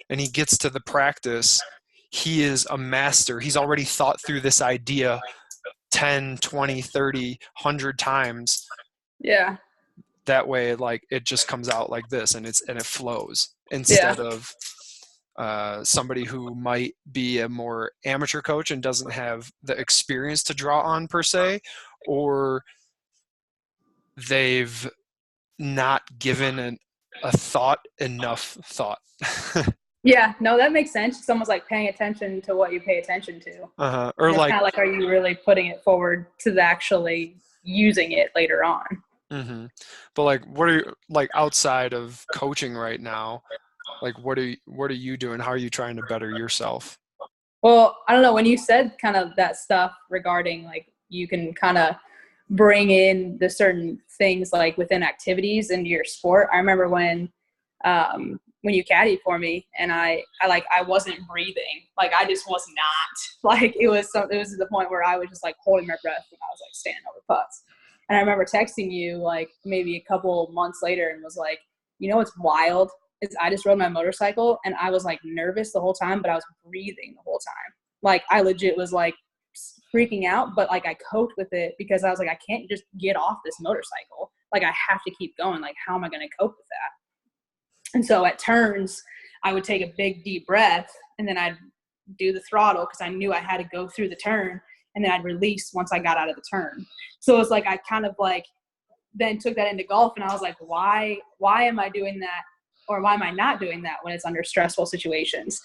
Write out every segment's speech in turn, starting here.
and he gets to the practice, he is a master. He's already thought through this idea 10, 20, 30, 100 times. Yeah. That way, like, it just comes out like this, and it flows, Yeah. instead of somebody who might be a more amateur coach and doesn't have the experience to draw on per se, or they've not given a thought enough thought. Yeah. No, that makes sense. It's almost like paying attention to what you pay attention to. Or And it's like, kind of like, are you really putting it forward to the actually using it later on? but like, what are you, like, outside of coaching right now? Like, what are you doing? How are you trying to better yourself? Well, I don't know. When you said kind of that stuff regarding like you can kind of bring in the certain things like within activities into your sport. I remember when you caddied for me and I wasn't breathing. Like I just was not. Like it was to the point where I was just like holding my breath when I was like standing over putts. And I remember texting you like maybe a couple months later and was like, you know what's wild is I just rode my motorcycle and I was like nervous the whole time, but I was breathing the whole time. Like I legit was like freaking out, but like I coped with it because I was like, I can't just get off this motorcycle. Like I have to keep going. Like how am I going to cope with that? And so at turns, I would take a big deep breath and then I'd do the throttle because I knew I had to go through the turn, and then I'd release once I got out of the turn. So it's like I kind of like then took that into golf, and I was like, why am I doing that, or why am I not doing that when it's under stressful situations?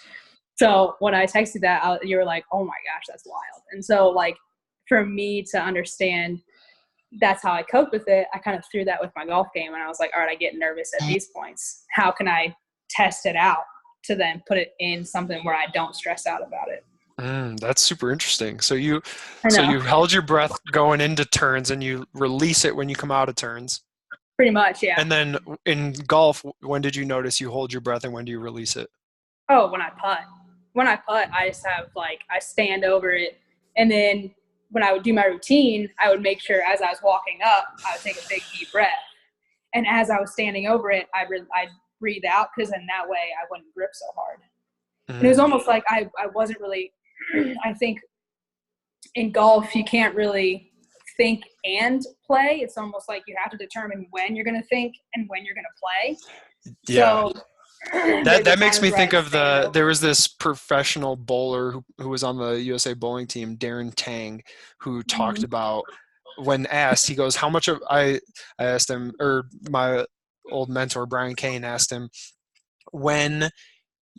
So when I texted that, you were like, oh my gosh, that's wild. And so like for me to understand that's how I cope with it, I kind of threw that with my golf game, and I was like, all right, I get nervous at these points. How can I test it out to then put it in something where I don't stress out about it? That's super interesting. So I know. you held your breath going into turns, and you release it when you come out of turns. Pretty much, yeah. And then in golf, when did you notice you hold your breath and when do you release it? Oh, when I putt. When I putt, I just have like I stand over it, and then when I would do my routine, I would make sure as I was walking up, I would take a big deep breath, and as I was standing over it, I'd breathe out because in that way I wouldn't grip so hard. And it was almost like I wasn't really. I think in golf you can't really think and play. It's almost like you have to determine when you're going to think and when you're going to play. Yeah. So That makes me think of there was this professional bowler who was on the USA bowling team, Darren Tang, who talked about, when asked, he goes, how much of I asked him, or my old mentor Brian Kane asked him, when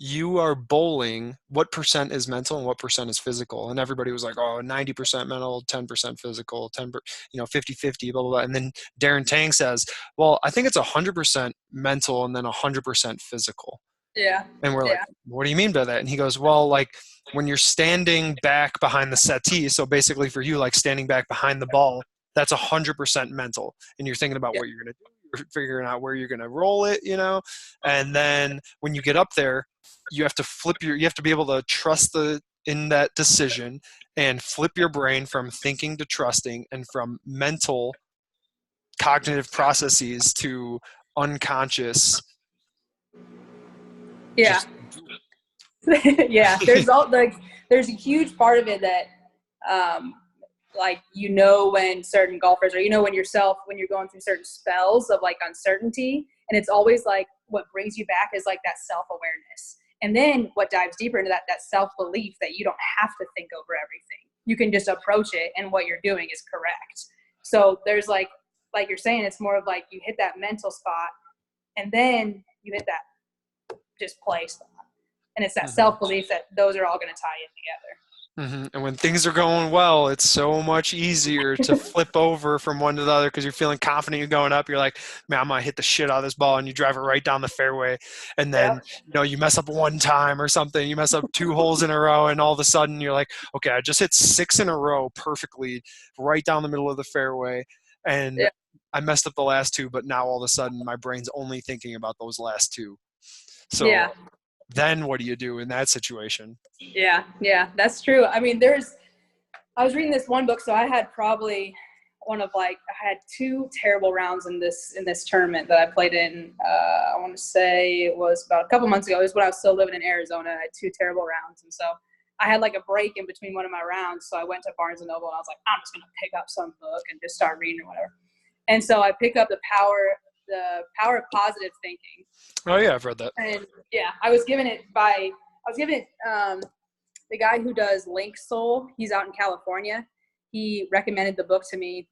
you are bowling, what percent is mental and what percent is physical? And everybody was like, oh, 90% mental, 10% physical, 10, 50-50, blah, blah, blah. And then Darren Tang says, well, I think it's 100% mental and then 100% physical. Yeah. And we're like, what do you mean by that? And he goes, well, like when you're standing back behind the settee, so basically for you, like standing back behind the ball, that's 100% mental. And you're thinking about what you're going to do. You're figuring out where you're going to roll it, and then when you get up there, you have to you have to be able to trust in that decision and flip your brain from thinking to trusting, and from mental cognitive processes to unconscious. Yeah. Yeah. There's a huge part of it that, like, when certain golfers, or, when you're going through certain spells of like uncertainty, and it's always like what brings you back is like that self-awareness. And then what dives deeper into that self-belief that you don't have to think over everything. You can just approach it, and what you're doing is correct. So there's like you're saying, it's more of like you hit that mental spot, and then you hit that just play spot. And it's that self-belief that those are all going to tie in together. And when things are going well, it's so much easier to flip over from one to the other because you're feeling confident. You're going up. You're like, man, I'm going to hit the shit out of this ball. And you drive it right down the fairway. And then, you mess up one time or something. You mess up 2 holes in a row. And all of a sudden you're like, okay, I just hit 6 in a row perfectly right down the middle of the fairway. And I messed up the last 2. But now all of a sudden my brain's only thinking about those last 2. So then what do you do in that situation? Yeah, that's true. I mean, I was reading this one book, so I had probably one of like, I had 2 terrible rounds in this tournament that I played in. I want to say it was about a couple months ago. It was when I was still living in Arizona. I had 2 terrible rounds. And so I had like a break in between one of my rounds. So I went to Barnes & Noble and I was like, I'm just going to pick up some book and just start reading or whatever. And so I pick up the power of positive thinking. Oh yeah, I've read that. And yeah, I was given it the guy who does Link Soul. He's out in California. He recommended the book to me.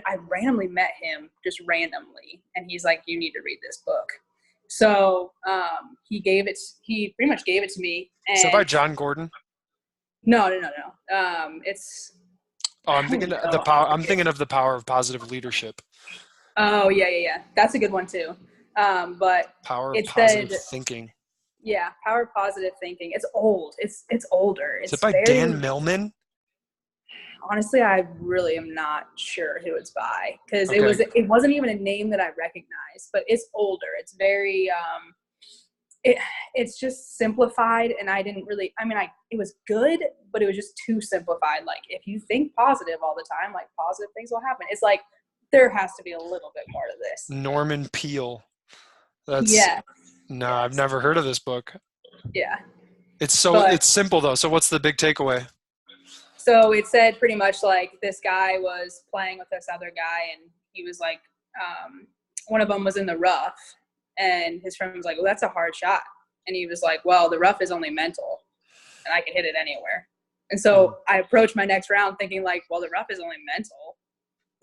I randomly met him just randomly, and he's like, "You need to read this book." So he pretty much gave it to me. And Is that by John Gordon? No. It's. Oh, I'm thinking of the power of positive leadership. Oh yeah. That's a good one too. But power of positive thinking. Yeah, power of positive thinking. It's old. It's older. Is it by Dan Millman? Honestly, I really am not sure who it's by, because it wasn't even a name that I recognized, but it's older. It's very it's just simplified, and I didn't really. I mean, it was good, but it was just too simplified. Like, if you think positive all the time, like, positive things will happen. It's like there has to be a little bit more to this. Norman Peale. Yes. I've never heard of this book. Yeah. It's simple though. So what's the big takeaway? So it said pretty much like this guy was playing with this other guy, and he was like, one of them was in the rough, and his friend was like, well, that's a hard shot. And he was like, well, the rough is only mental, and I can hit it anywhere. And so I approached my next round thinking like, well, the rough is only mental.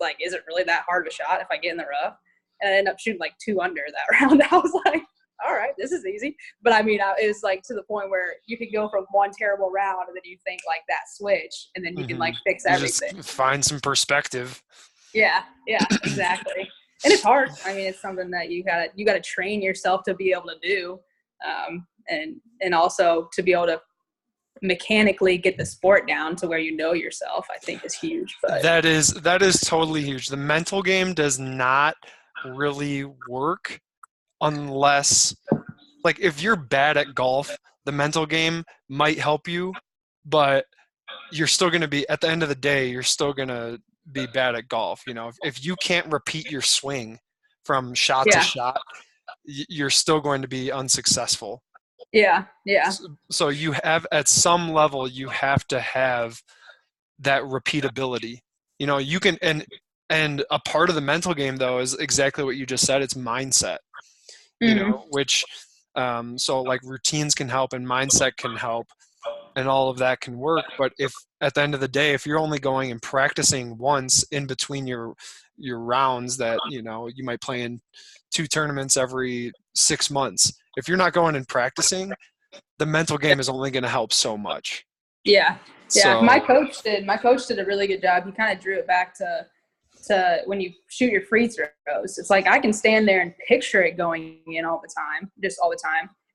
Like, is it really that hard of a shot if I get in the rough? And I ended up shooting like 2 under that round. I was like, all right, this is easy. But I mean, it was like to the point where you could go from one terrible round and then you think like that switch, and then you can like fix everything. Just find some perspective. Yeah, exactly. And it's hard. I mean, it's something that you gotta train yourself to be able to do, and also to be able to mechanically get the sport down to where you know yourself, I think is huge. But that is totally huge. The mental game does not really work unless, like, if you're bad at golf, the mental game might help you, but you're still going to be, at the end of the day, you're still going to be bad at golf. You know, if you can't repeat your swing from shot to shot, you're still going to be unsuccessful. Yeah. So you have, at some level, you have to have that repeatability. You know, you can, and a part of the mental game though is exactly what you just said. It's mindset. You know, which so like routines can help and mindset can help, and all of that can work. But if at the end of the day, if you're only going and practicing once in between your rounds, that, you know, you might play in 2 tournaments every 6 months, if you're not going and practicing, the mental game is only going to help so much. Yeah. So, my coach did a really good job. He kind of drew it back to when you shoot your free throws. It's like I can stand there and picture it going in all the time,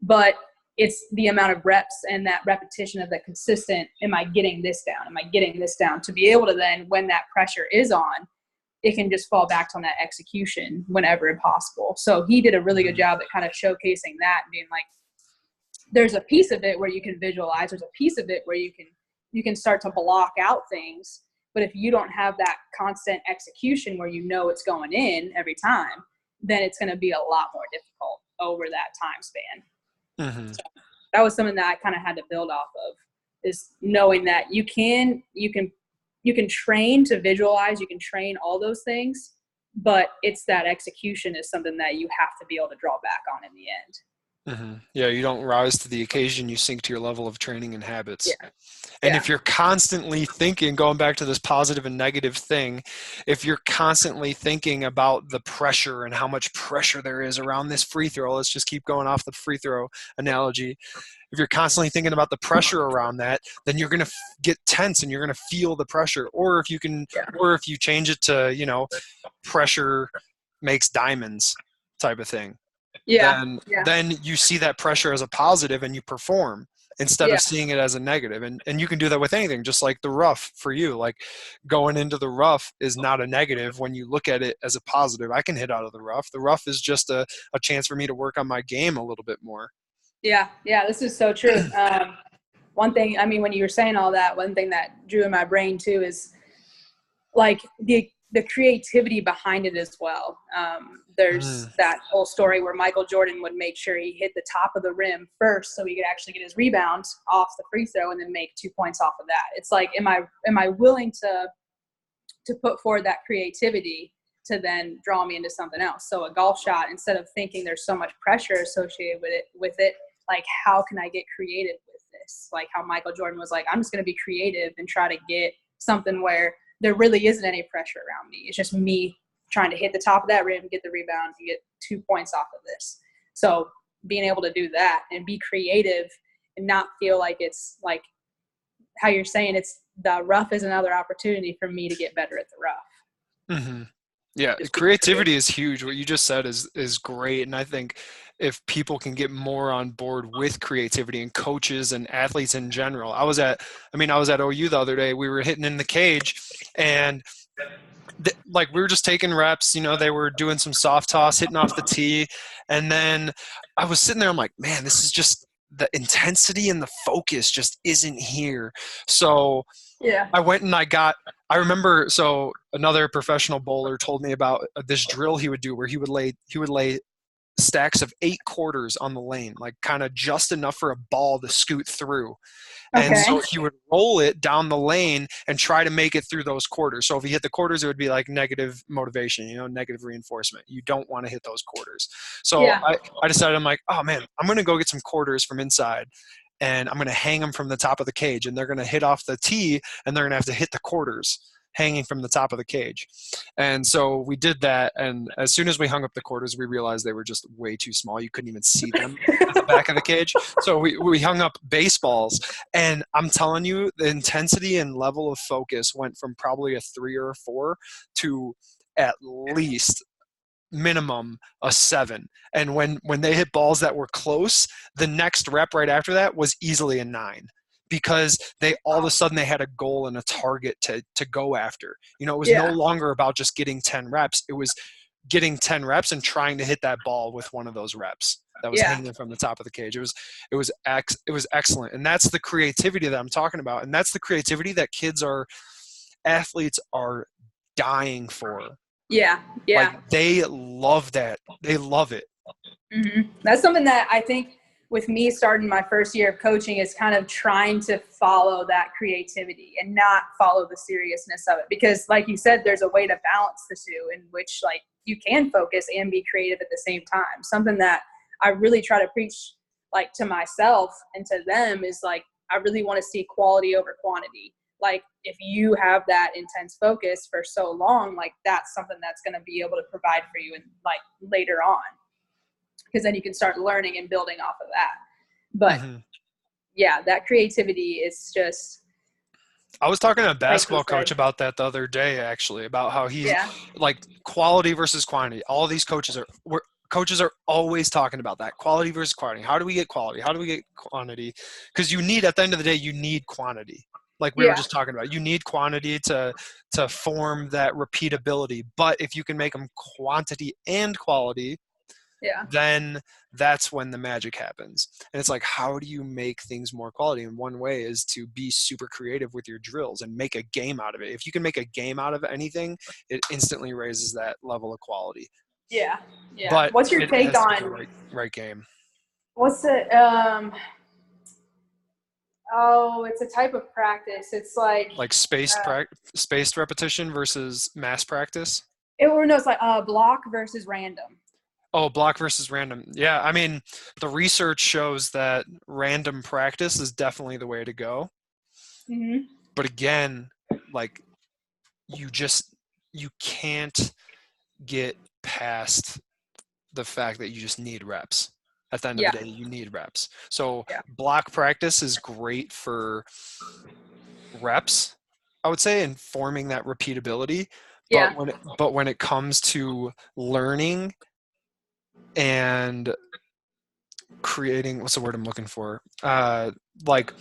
but it's the amount of reps and that repetition of the consistent, am I getting this down, to be able to then, when that pressure is on, it can just fall back on that execution whenever possible. So he did a really good job at kind of showcasing that and being like, there's a piece of it where you can visualize, there's a piece of it where you can start to block out things. But if you don't have that constant execution where you know it's going in every time, then it's going to be a lot more difficult over that time span. So that was something that I kind of had to build off of, is knowing that you can train to visualize, you can train all those things, but it's that execution is something that you have to be able to draw back on in the end. Yeah, you don't rise to the occasion, you sink to your level of training and habits. And if you're constantly thinking, going back to this positive and negative thing, if you're constantly thinking about the pressure and how much pressure there is around this free throw, let's just keep going off the free throw analogy. If you're constantly thinking about the pressure around that, then you're going to get tense and you're going to feel the pressure. Or if you change it to, you know, pressure makes diamonds type of thing. Then you see that pressure as a positive and you perform instead of seeing it as a negative. And you can do that with anything, just like the rough for you. Like, going into the rough is not a negative when you look at it as a positive. I can hit out of the rough. The rough is just a chance for me to work on my game a little bit more. Yeah, this is so true. One thing, I mean, when you were saying all that, one thing that drew in my brain too is like the the creativity behind it as well. There's that whole story where Michael Jordan would make sure he hit the top of the rim first so he could actually get his rebound off the free throw and then make 2 points off of that. It's like, am I willing to put forward that creativity to then draw me into something else? So a golf shot, instead of thinking there's so much pressure associated with it, like, how can I get creative with this? Like how Michael Jordan was like, I'm just going to be creative and try to get something where there really isn't any pressure around me. It's just me trying to hit the top of that rim, get the rebound, and get 2 points off of this. So being able to do that and be creative and not feel like it's like how you're saying, it's the rough is another opportunity for me to get better at the rough. Mm-hmm. Yeah, creativity is huge. What you just said is great. And I think if people can get more on board with creativity, and coaches and athletes in general. I was at OU the other day. We were hitting in the cage, and like we were just taking reps. They were doing some soft toss, hitting off the tee. And then I was sitting there, I'm like, man, this is just the intensity and the focus just isn't here. So yeah, I went and I remember, so another professional bowler told me about this drill he would do where he would lay stacks of 8 quarters on the lane, like kind of just enough for a ball to scoot through. And so he would roll it down the lane and try to make it through those quarters. So if he hit the quarters, it would be like negative motivation, negative reinforcement. You don't want to hit those quarters. So I decided, I'm like, oh man, I'm going to go get some quarters from inside, and I'm going to hang them from the top of the cage, and they're going to hit off the tee, and they're going to have to hit the quarters hanging from the top of the cage. And so we did that, and as soon as we hung up the quarters, we realized they were just way too small. You couldn't even see them at the back of the cage. So we hung up baseballs, and I'm telling you, the intensity and level of focus went from probably a 3 or a 4 to at least minimum a 7. And when they hit balls that were close, the next rep right after that was easily a 9, because they all of a sudden they had a goal and a target to go after. It was no longer about just getting 10 reps. It was getting 10 reps and trying to hit that ball with one of those reps that was hanging from the top of the cage. It was excellent. And that's the creativity that I'm talking about. And that's the creativity that athletes are dying for. Yeah. Like, they love that. They love it. Mm-hmm. That's something that I think with me starting my first year of coaching is kind of trying to follow that creativity and not follow the seriousness of it. Because like you said, there's a way to balance the two in which like you can focus and be creative at the same time. Something that I really try to preach like to myself and to them is like, I really want to see quality over quantity. Like if you have that intense focus for so long, like that's something that's going to be able to provide for you and like later on, because then you can start learning and building off of that. But yeah, that creativity is just. I was talking to a basketball coach about that the other day, actually, about how he's like quality versus quantity. All these coaches are always talking about that, quality versus quantity. How do we get quality? How do we get quantity? Because at the end of the day, you need quantity. Like we were just talking about, you need quantity to form that repeatability. But if you can make them quantity and quality, then that's when the magic happens. And it's like, how do you make things more quality? And one way is to be super creative with your drills and make a game out of it. If you can make a game out of anything, it instantly raises that level of quality. Yeah. But what's your take on right game? What's it? It's a type of practice. It's like spaced repetition versus mass practice. It's like block versus random. Oh, block versus random. Yeah, I mean, the research shows that random practice is definitely the way to go. Mm-hmm. But again, like you can't get past the fact that you just need reps. At the end of the day, you need reps. So block practice is great for reps, I would say, and forming that repeatability. But when it comes to learning and creating, what's the word I'm looking for? Like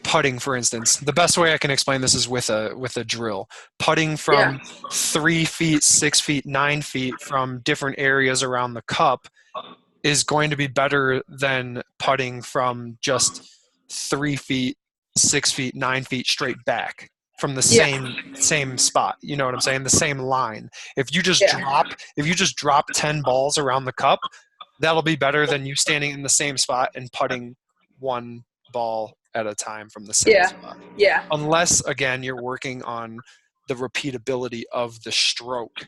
putting, for instance. The best way I can explain this is with a drill. Putting from 3 feet, 6 feet, 9 feet from different areas around the cup is going to be better than putting from just 3 feet, 6 feet, 9 feet straight back. from the Yeah. same spot. You know what I'm saying? The same line. If you just Yeah. drop 10 balls around the cup, that'll be better than you standing in the same spot and putting one ball at a time from the same Yeah. spot. Yeah. Unless, again, you're working on the repeatability of the stroke.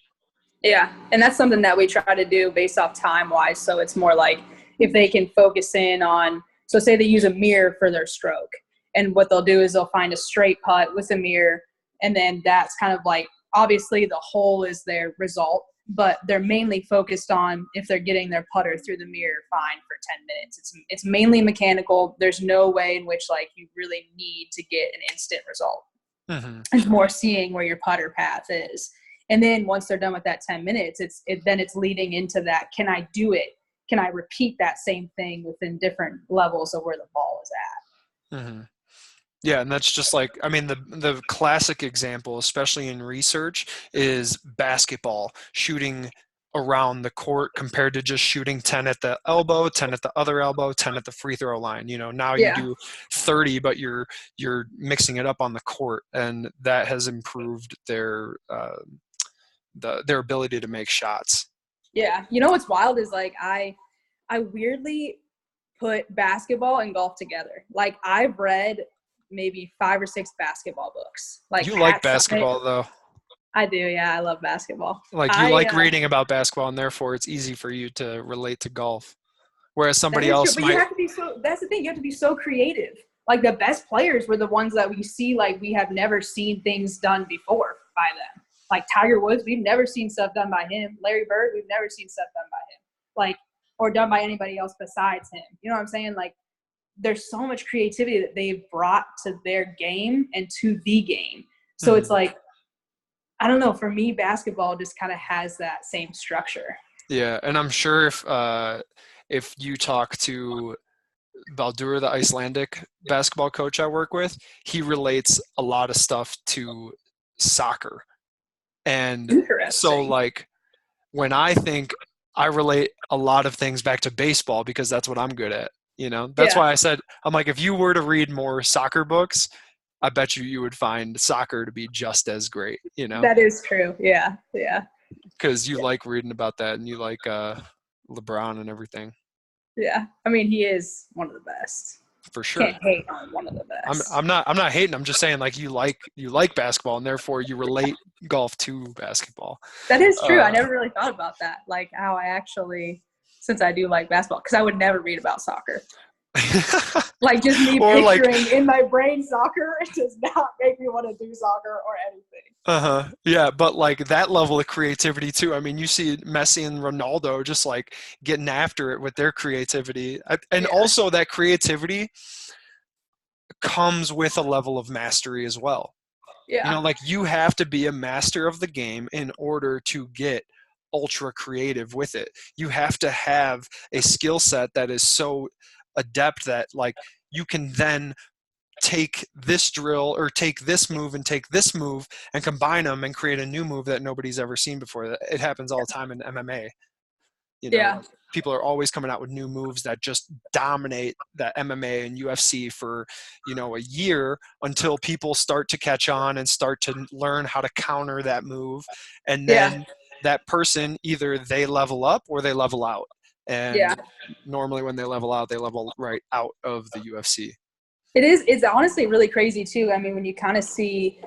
Yeah. And that's something that we try to do based off time wise. So it's more like if they can focus in on, so say they use a mirror for their stroke, and what they'll do is they'll find a straight putt with a mirror. And then that's kind of like, obviously the hole is their result, but they're mainly focused on if they're getting their putter through the mirror fine for 10 minutes. It's mainly mechanical. There's no way in which like you really need to get an instant result. Mm-hmm. It's more seeing where your putter path is. And then once they're done with that 10 minutes, then it's leading into that. Can I do it? Can I repeat that same thing within different levels of where the ball is at? Mm-hmm. Yeah, and that's just like, I mean, the classic example, especially in research, is basketball, shooting around the court compared to just shooting 10 at the elbow, 10 at the other elbow, 10 at the free throw line. You know, now you Yeah. do 30, but you're mixing it up on the court, and that has improved their ability to make shots. Yeah. You know what's wild is like I weirdly put basketball and golf together. Like I've read maybe 5 or 6 basketball books. Like You like Pat Summitt. basketball though. I do, yeah. I love basketball. Like you like reading about basketball, and therefore it's easy for you to relate to golf. Whereas That somebody is true, else but might. you have to be so. That's the thing. You have to be so creative. Like the best players were the ones that we see. Like we have never seen things done before by them. Like Tiger Woods, we've never seen stuff done by him. Larry Bird, we've never seen stuff done by him. Like or done by anybody else besides him. You know what I'm saying? Like there's so much creativity that they've brought to their game and to the game. So it's like, I don't know. For me, basketball just kind of has that same structure. Yeah, and I'm sure if you talk to Baldur, the Icelandic basketball coach I work with, he relates a lot of stuff to soccer. And so like when I think, I relate a lot of things back to baseball because that's what I'm good at. You know, that's why I said, I'm like, if you were to read more soccer books, I bet you would find soccer to be just as great, you know? That is true. Yeah. Yeah. Because you like reading about that, and you like LeBron and everything. Yeah. I mean, he is one of the best. For sure. Can't hate on one of the best. I'm not hating. I'm just saying, like, you like basketball, and therefore you relate golf to basketball. That is true. I never really thought about that. Like how I actually, since I do like basketball, because I would never read about soccer. Like just me picturing in my brain soccer, it does not make me want to do soccer or anything. Yeah, but like that level of creativity too. I mean, you see Messi and Ronaldo just like getting after it with their creativity, and also that creativity comes with a level of mastery as well. Yeah. You know, like you have to be a master of the game in order to get ultra creative with it. You have to have a skill set that is so adept that like you can then take this drill or take this move and take this move and combine them and create a new move that nobody's ever seen before. It happens all the time in MMA. You know, people are always coming out with new moves that just dominate that MMA and UFC for, you know, a year until people start to catch on and start to learn how to counter that move. And then that person, either they level up or they level out. And normally when they level out, they level right out of the UFC. It's honestly really crazy too. I mean, when you kind of see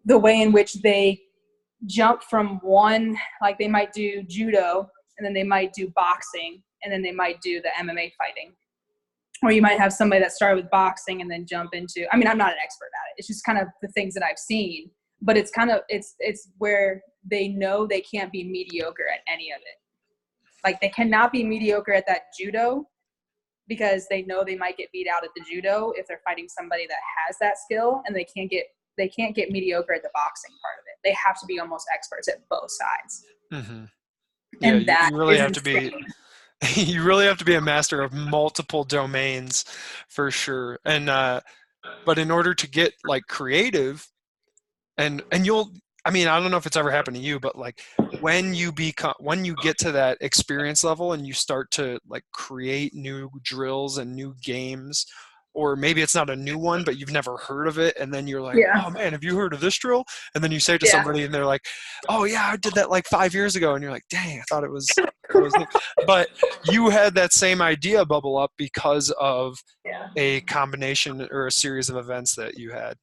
the way in which they jump from one, like they might do judo and then they might do boxing and then they might do the MMA fighting. Or you might have somebody that started with boxing and then jump into, I mean, I'm not an expert at it. It's just kind of the things that I've seen, but it's kind of, it's where they know they can't be mediocre at any of it. Like they cannot be mediocre at that judo because they know they might get beat out at the judo if they're fighting somebody that has that skill, and they can't get mediocre at the boxing part of it. They have to be almost experts at both sides. Mm-hmm. And yeah, you really have insane. to be you really have to be a master of multiple domains for sure. And but in order to get like creative and you'll, I mean, I don't know if it's ever happened to you, but like when you get to that experience level and you start to like create new drills and new games or maybe it's not a new one, but you've never heard of it. And then you're like, Yeah. oh man, have you heard of this drill? And then you say it to Yeah. somebody and they're like, oh yeah, I did that like 5 years ago. And you're like, dang, I thought it was new. But you had that same idea bubble up because of a combination or a series of events that you had.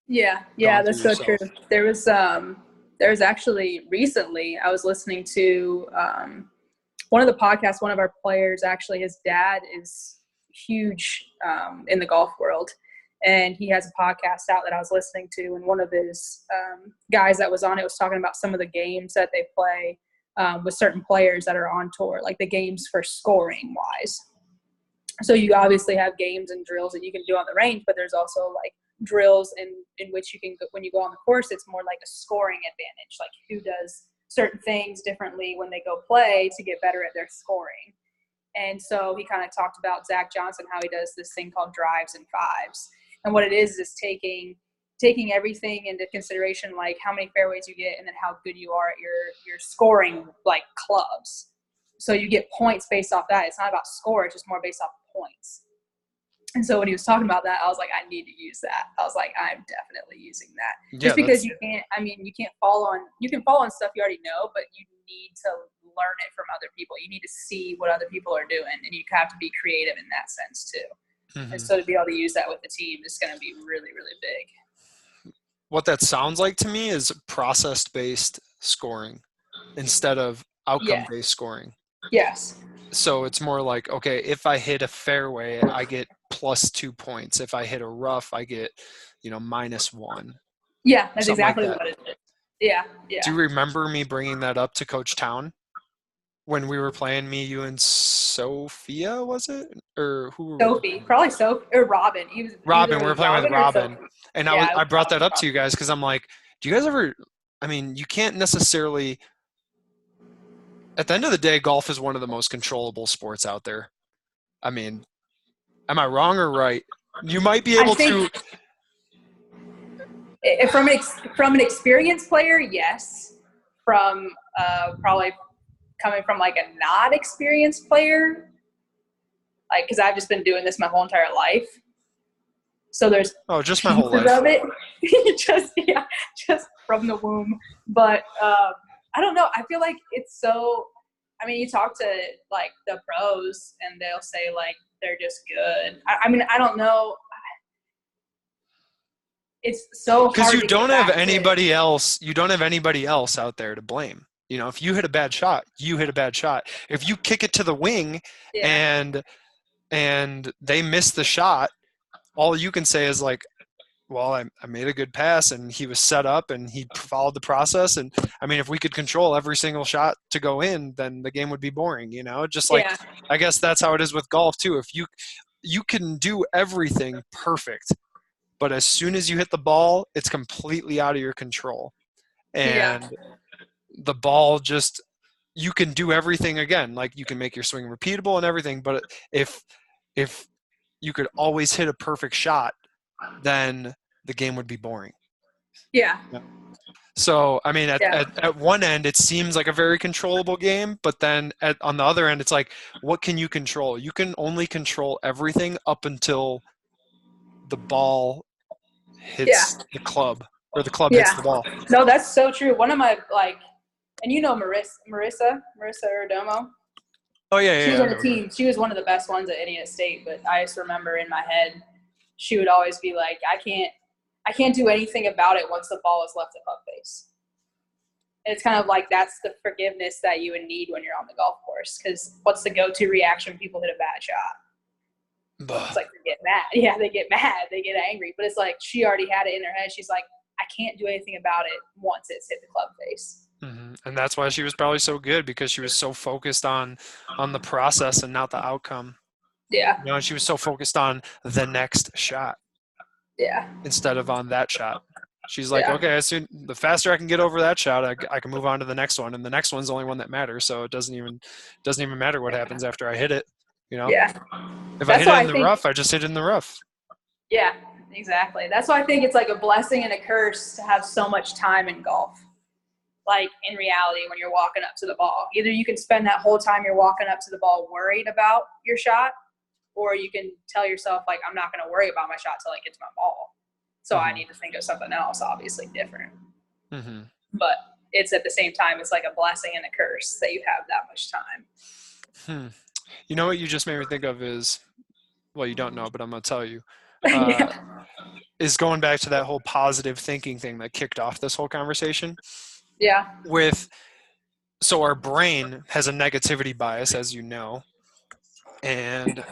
Yeah, that's so yourself. true. There was actually recently I was listening to one of the podcasts. One of our players, actually, his dad is huge in the golf world, and he has a podcast out that I was listening to. And one of his guys that was on it was talking about some of the games that they play with certain players that are on tour, like the games for scoring wise. So you obviously have games and drills that you can do on the range, but there's also like drills in which you can, when you go on the course, it's more like a scoring advantage, like who does certain things differently when they go play to get better at their scoring. And so he kind of talked about Zach Johnson, how he does this thing called drives and fives. And what it is taking everything into consideration, like how many fairways you get and then how good you are at your scoring, like clubs. So you get points based off that. It's not about score, it's just more based off points. And so when he was talking about that, I was like, I need to use that. I was like, I'm definitely using that. Just because you can fall on stuff you already know, but you need to learn it from other people. You need to see what other people are doing, and you have to be creative in that sense too. Mm-hmm. And so to be able to use that with the team is going to be really, really big. What that sounds like to me is process-based scoring instead of outcome-based scoring. Yes. So it's more like, okay, if I hit a fairway, I get +2 points. If I hit a rough, I get, -1. Yeah, that's exactly what it is. Yeah. Do you remember me bringing that up to Coach Town when we were playing, me, you, and Sophia, was it? Or who were Sophie, probably Sophie, or Robin. Robin, we were playing with Robin. And I brought that up to you guys because I'm like, do you guys ever – you can't necessarily – at the end of the day, golf is one of the most controllable sports out there. Am I wrong or right? You might be able to. From an experienced player, yes. From probably coming from like a not experienced player, like because I've just been doing this my whole entire life. So there's just my whole life of it, just from the womb. But I don't know. I feel like it's so. You talk to like the pros, and they'll say like they're just good. I don't know. It's so hard because you don't have anybody else. You don't have anybody else out there to blame. If you hit a bad shot, you hit a bad shot. If you kick it to the wing, and they miss the shot, all you can say is like, well, I made a good pass and he was set up and he followed the process. And if we could control every single shot to go in, then the game would be boring, just like, I guess that's how it is with golf too. If you can do everything perfect, but as soon as you hit the ball, it's completely out of your control. And the ball just, you can do everything again. Like you can make your swing repeatable and everything. But if you could always hit a perfect shot, then the game would be boring. Yeah. So, at one end, it seems like a very controllable game, but then on the other end, it's like, what can you control? You can only control everything up until the ball hits the club, or the club hits the ball. No, that's so true. One of my, and Marissa Erdomo. Oh, yeah. She was on the team. She was one of the best ones at Indiana State, but I just remember in my head, she would always be like, I can't do anything about it once the ball is left at club face. And it's kind of like that's the forgiveness that you would need when you're on the golf course, because what's the go-to reaction when people hit a bad shot? It's like they get mad. Yeah, they get mad. They get angry. But it's like she already had it in her head. She's like, I can't do anything about it once it's hit the club face. Mm-hmm. And that's why she was probably so good, because she was so focused on the process and not the outcome. Yeah. She was so focused on the next shot. Yeah. Instead of on that shot. She's like, okay, the faster I can get over that shot, I can move on to the next one, and the next one's the only one that matters. So it doesn't even matter what happens after I hit it. Yeah. If I hit it in the rough, I just hit it in the rough. Yeah, exactly. That's why I think it's like a blessing and a curse to have so much time in golf. Like in reality, when you're walking up to the ball, either you can spend that whole time you're walking up to the ball worried about your shot, or you can tell yourself, like, I'm not going to worry about my shot till I get to my ball. So I need to think of something else, obviously different. But it's at the same time, it's like a blessing and a curse that you have that much time. You know what you just made me think of is, well, you don't know, but I'm going to tell you, is going back to that whole positive thinking thing that kicked off this whole conversation. Yeah. So our brain has a negativity bias, as you know, and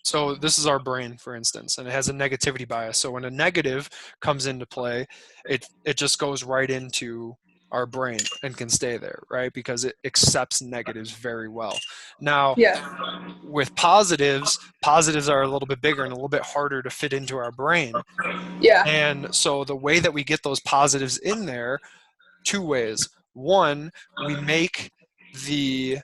so this is our brain, for instance, and it has a negativity bias. So when a negative comes into play, it just goes right into our brain and can stay there, right? Because it accepts negatives very well. Now, with positives are a little bit bigger and a little bit harder to fit into our brain. Yeah. And so the way that we get those positives in there, two ways. One, we make the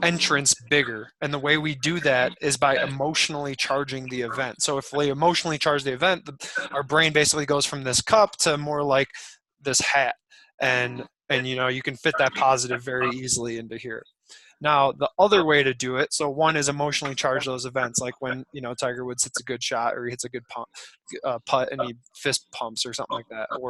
entrance bigger, and the way we do that is by emotionally charging the event. So if we emotionally charge the event, our brain basically goes from this cup to more like this hat, and you can fit that positive very easily into here. Now, the other way to do it, so one is emotionally charge those events, like when, Tiger Woods hits a good shot or he hits a good putt and he fist pumps or something like that. Or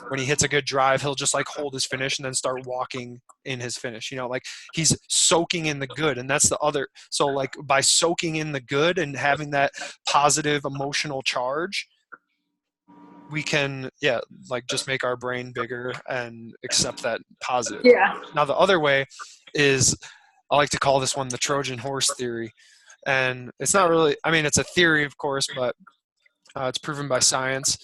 when he hits a good drive, he'll just like hold his finish and then start walking in his finish. Like he's soaking in the good. And that's the other. So like by soaking in the good and having that positive emotional charge, we can, like just make our brain bigger and accept that positive. Yeah. Now, the other way is, I like to call this one the Trojan horse theory. And it's not really, it's a theory, of course, but it's proven by science,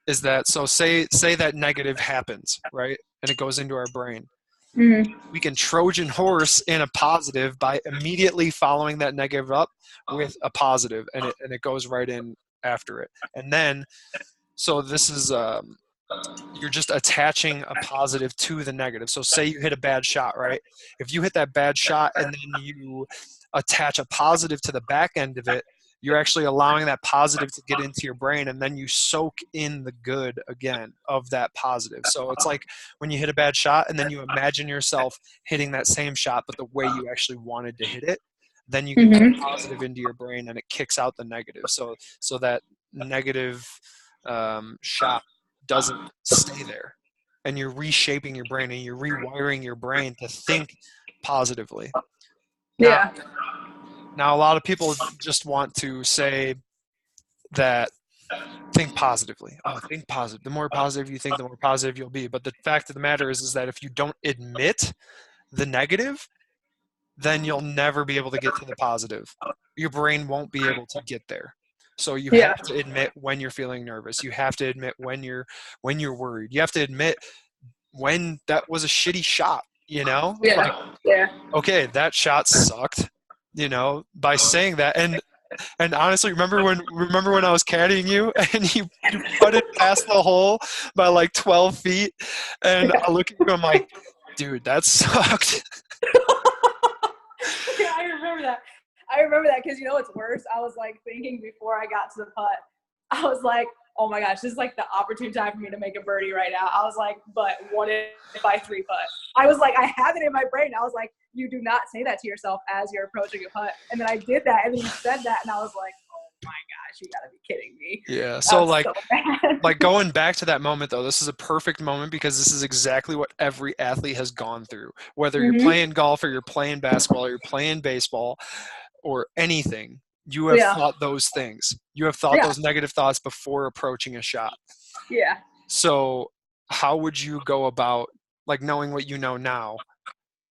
is that, so say that negative happens, right? And it goes into our brain. We can Trojan horse in a positive by immediately following that negative up with a positive, and it goes right in after it. And then, so this is, you're just attaching a positive to the negative. So say you hit a bad shot, right? If you hit that bad shot and then you attach a positive to the back end of it, you're actually allowing that positive to get into your brain, and then you soak in the good again of that positive. So it's like when you hit a bad shot and then you imagine yourself hitting that same shot, but the way you actually wanted to hit it, then you get that positive into your brain and it kicks out the negative. So that negative shot doesn't stay there, and you're reshaping your brain and you're rewiring your brain to think positively. Now, a lot of people just want to say that think positively. Oh, think positive. The more positive you think, the more positive you'll be. But the fact of the matter is that if you don't admit the negative, then you'll never be able to get to the positive. Your brain won't be able to get there. So you have to admit when you're feeling nervous. You have to admit when you're worried. You have to admit when that was a shitty shot, okay, that shot sucked, by saying that. And honestly, remember when I was caddying you and you putted past the hole by like 12 feet, and I look at you, I'm like, dude, that sucked. Yeah, I remember that because you know what's worse? I was like thinking before I got to the putt, I was like, oh my gosh, this is like the opportune time for me to make a birdie right now. I was like, but what if I 3-putt? I was like, I have it in my brain. I was like, you do not say that to yourself as you're approaching a putt. And then I did that, and then you said that, and I was like, oh my gosh, you gotta be kidding me. Yeah. So like going back to that moment though, this is a perfect moment because this is exactly what every athlete has gone through. Whether you're playing golf or you're playing basketball or you're playing baseball or anything, you have thought those things. You have thought those negative thoughts before approaching a shot. Yeah. So how would you go about, like, knowing what you know now,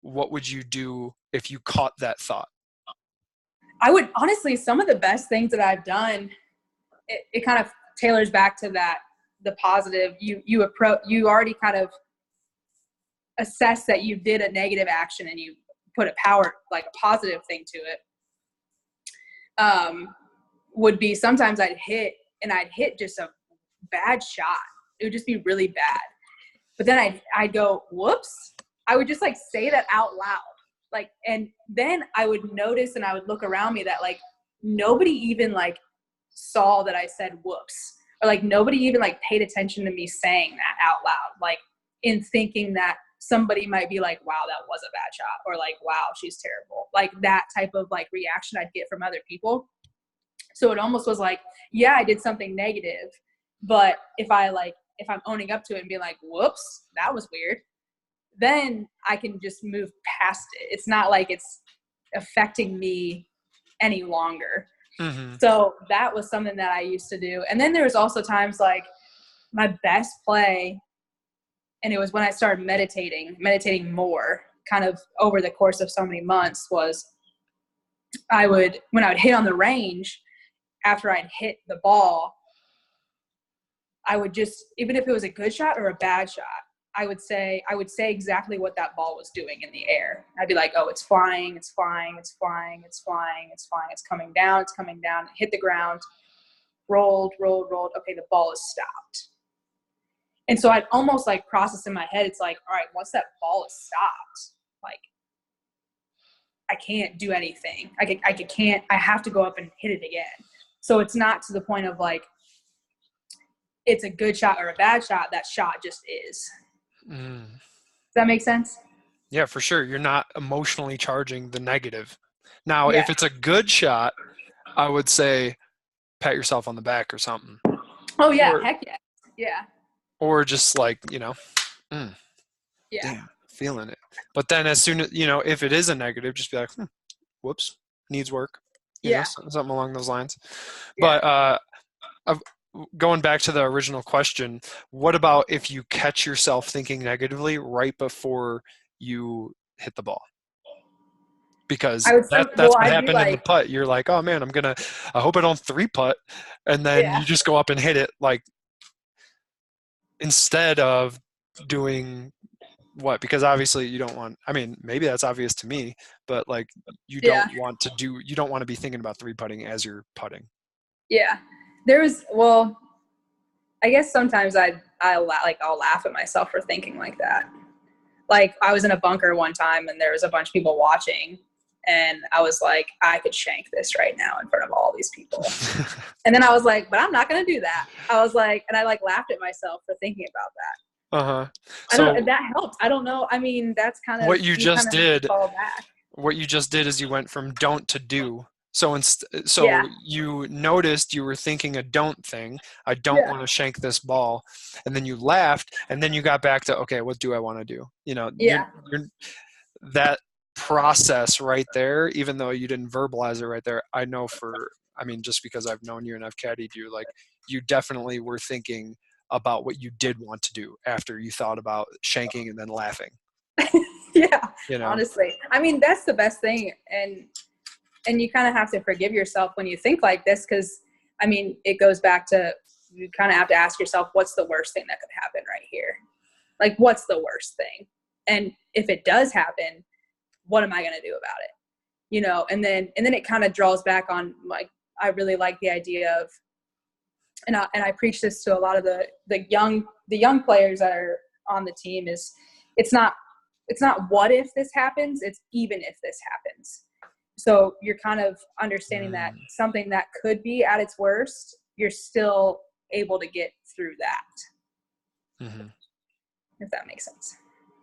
what would you do if you caught that thought? I would honestly, some of the best things that I've done, it kind of tailors back to that, the positive. You already kind of assess that you did a negative action and you put a positive thing to it. Would be sometimes I'd hit just a bad shot. It would just be really bad. But then I'd go, whoops. I would just like say that out loud. Like, and then I would notice and I would look around me that like nobody even like saw that I said whoops, or like nobody even like paid attention to me saying that out loud, like in thinking that somebody might be like, wow, that was a bad shot, or like, wow, she's terrible. Like that type of like reaction I'd get from other people. So it almost was like, yeah, I did something negative, but if I'm owning up to it and being like, whoops, that was weird, then I can just move past it. It's not like it's affecting me any longer. Mm-hmm. So that was something that I used to do. And then there was also times like my best play, and it was when I started meditating more kind of over the course of so many months, was when I would hit on the range, after I'd hit the ball, I would just, even if it was a good shot or a bad shot, I would say exactly what that ball was doing in the air. I'd be like, oh, it's flying, it's flying, it's flying, it's flying, it's flying, it's coming down, hit the ground, rolled. Okay, the ball is stopped. And so I'd almost like process in my head. It's like, all right, once that ball is stopped, like I can't do anything. I have to go up and hit it again. So it's not to the point of like, it's a good shot or a bad shot. That shot just is. Mm. Does that make sense? Yeah, for sure. You're not emotionally charging the negative. Now, Yeah. if it's a good shot, I would say pat yourself on the back or something. Oh yeah, heck yeah. Yeah. Or just like, yeah. damn, feeling it. But then as soon as, if it is a negative, just be like, whoops, needs work. Something along those lines. Yeah. But going back to the original question, what about if you catch yourself thinking negatively right before you hit the ball? Because that's what happened in the putt. You're like, oh man, I hope I don't 3-putt. And then you just go up and hit it, like, instead of doing what? Because obviously you don't want, maybe that's obvious to me, but like you don't want to be thinking about 3-putting as you're putting. Yeah. I guess sometimes I'll laugh at myself for thinking like that. Like I was in a bunker one time and there was a bunch of people watching, and I was like, I could shank this right now in front of all these people. And then I was like, but I'm not going to do that. I was like, and I like laughed at myself for thinking about that. Uh-huh. So that helped. I don't know. I mean, that's kind of what you just did. Fall back. What you just did is you went from don't to do. So you noticed you were thinking a don't thing. I don't want to shank this ball. And then you laughed, and then you got back to, okay, what do I want to do? You're, that process right there, even though you didn't verbalize it right there, I know just because I've known you and I've caddied you, like you definitely were thinking about what you did want to do after you thought about shanking and then laughing. Yeah, honestly. I mean, that's the best thing. And you kind of have to forgive yourself when you think like this, because, it goes back to, you kind of have to ask yourself, what's the worst thing that could happen right here? Like, what's the worst thing? And if it does happen, what am I going to do about it? And then it kind of draws back on, like, I really like the idea of, and I preach this to a lot of the young players that are on the team, is it's not what if this happens, it's even if this happens. So you're kind of understanding that something that could be at its worst, you're still able to get through that. Mm-hmm. If that makes sense.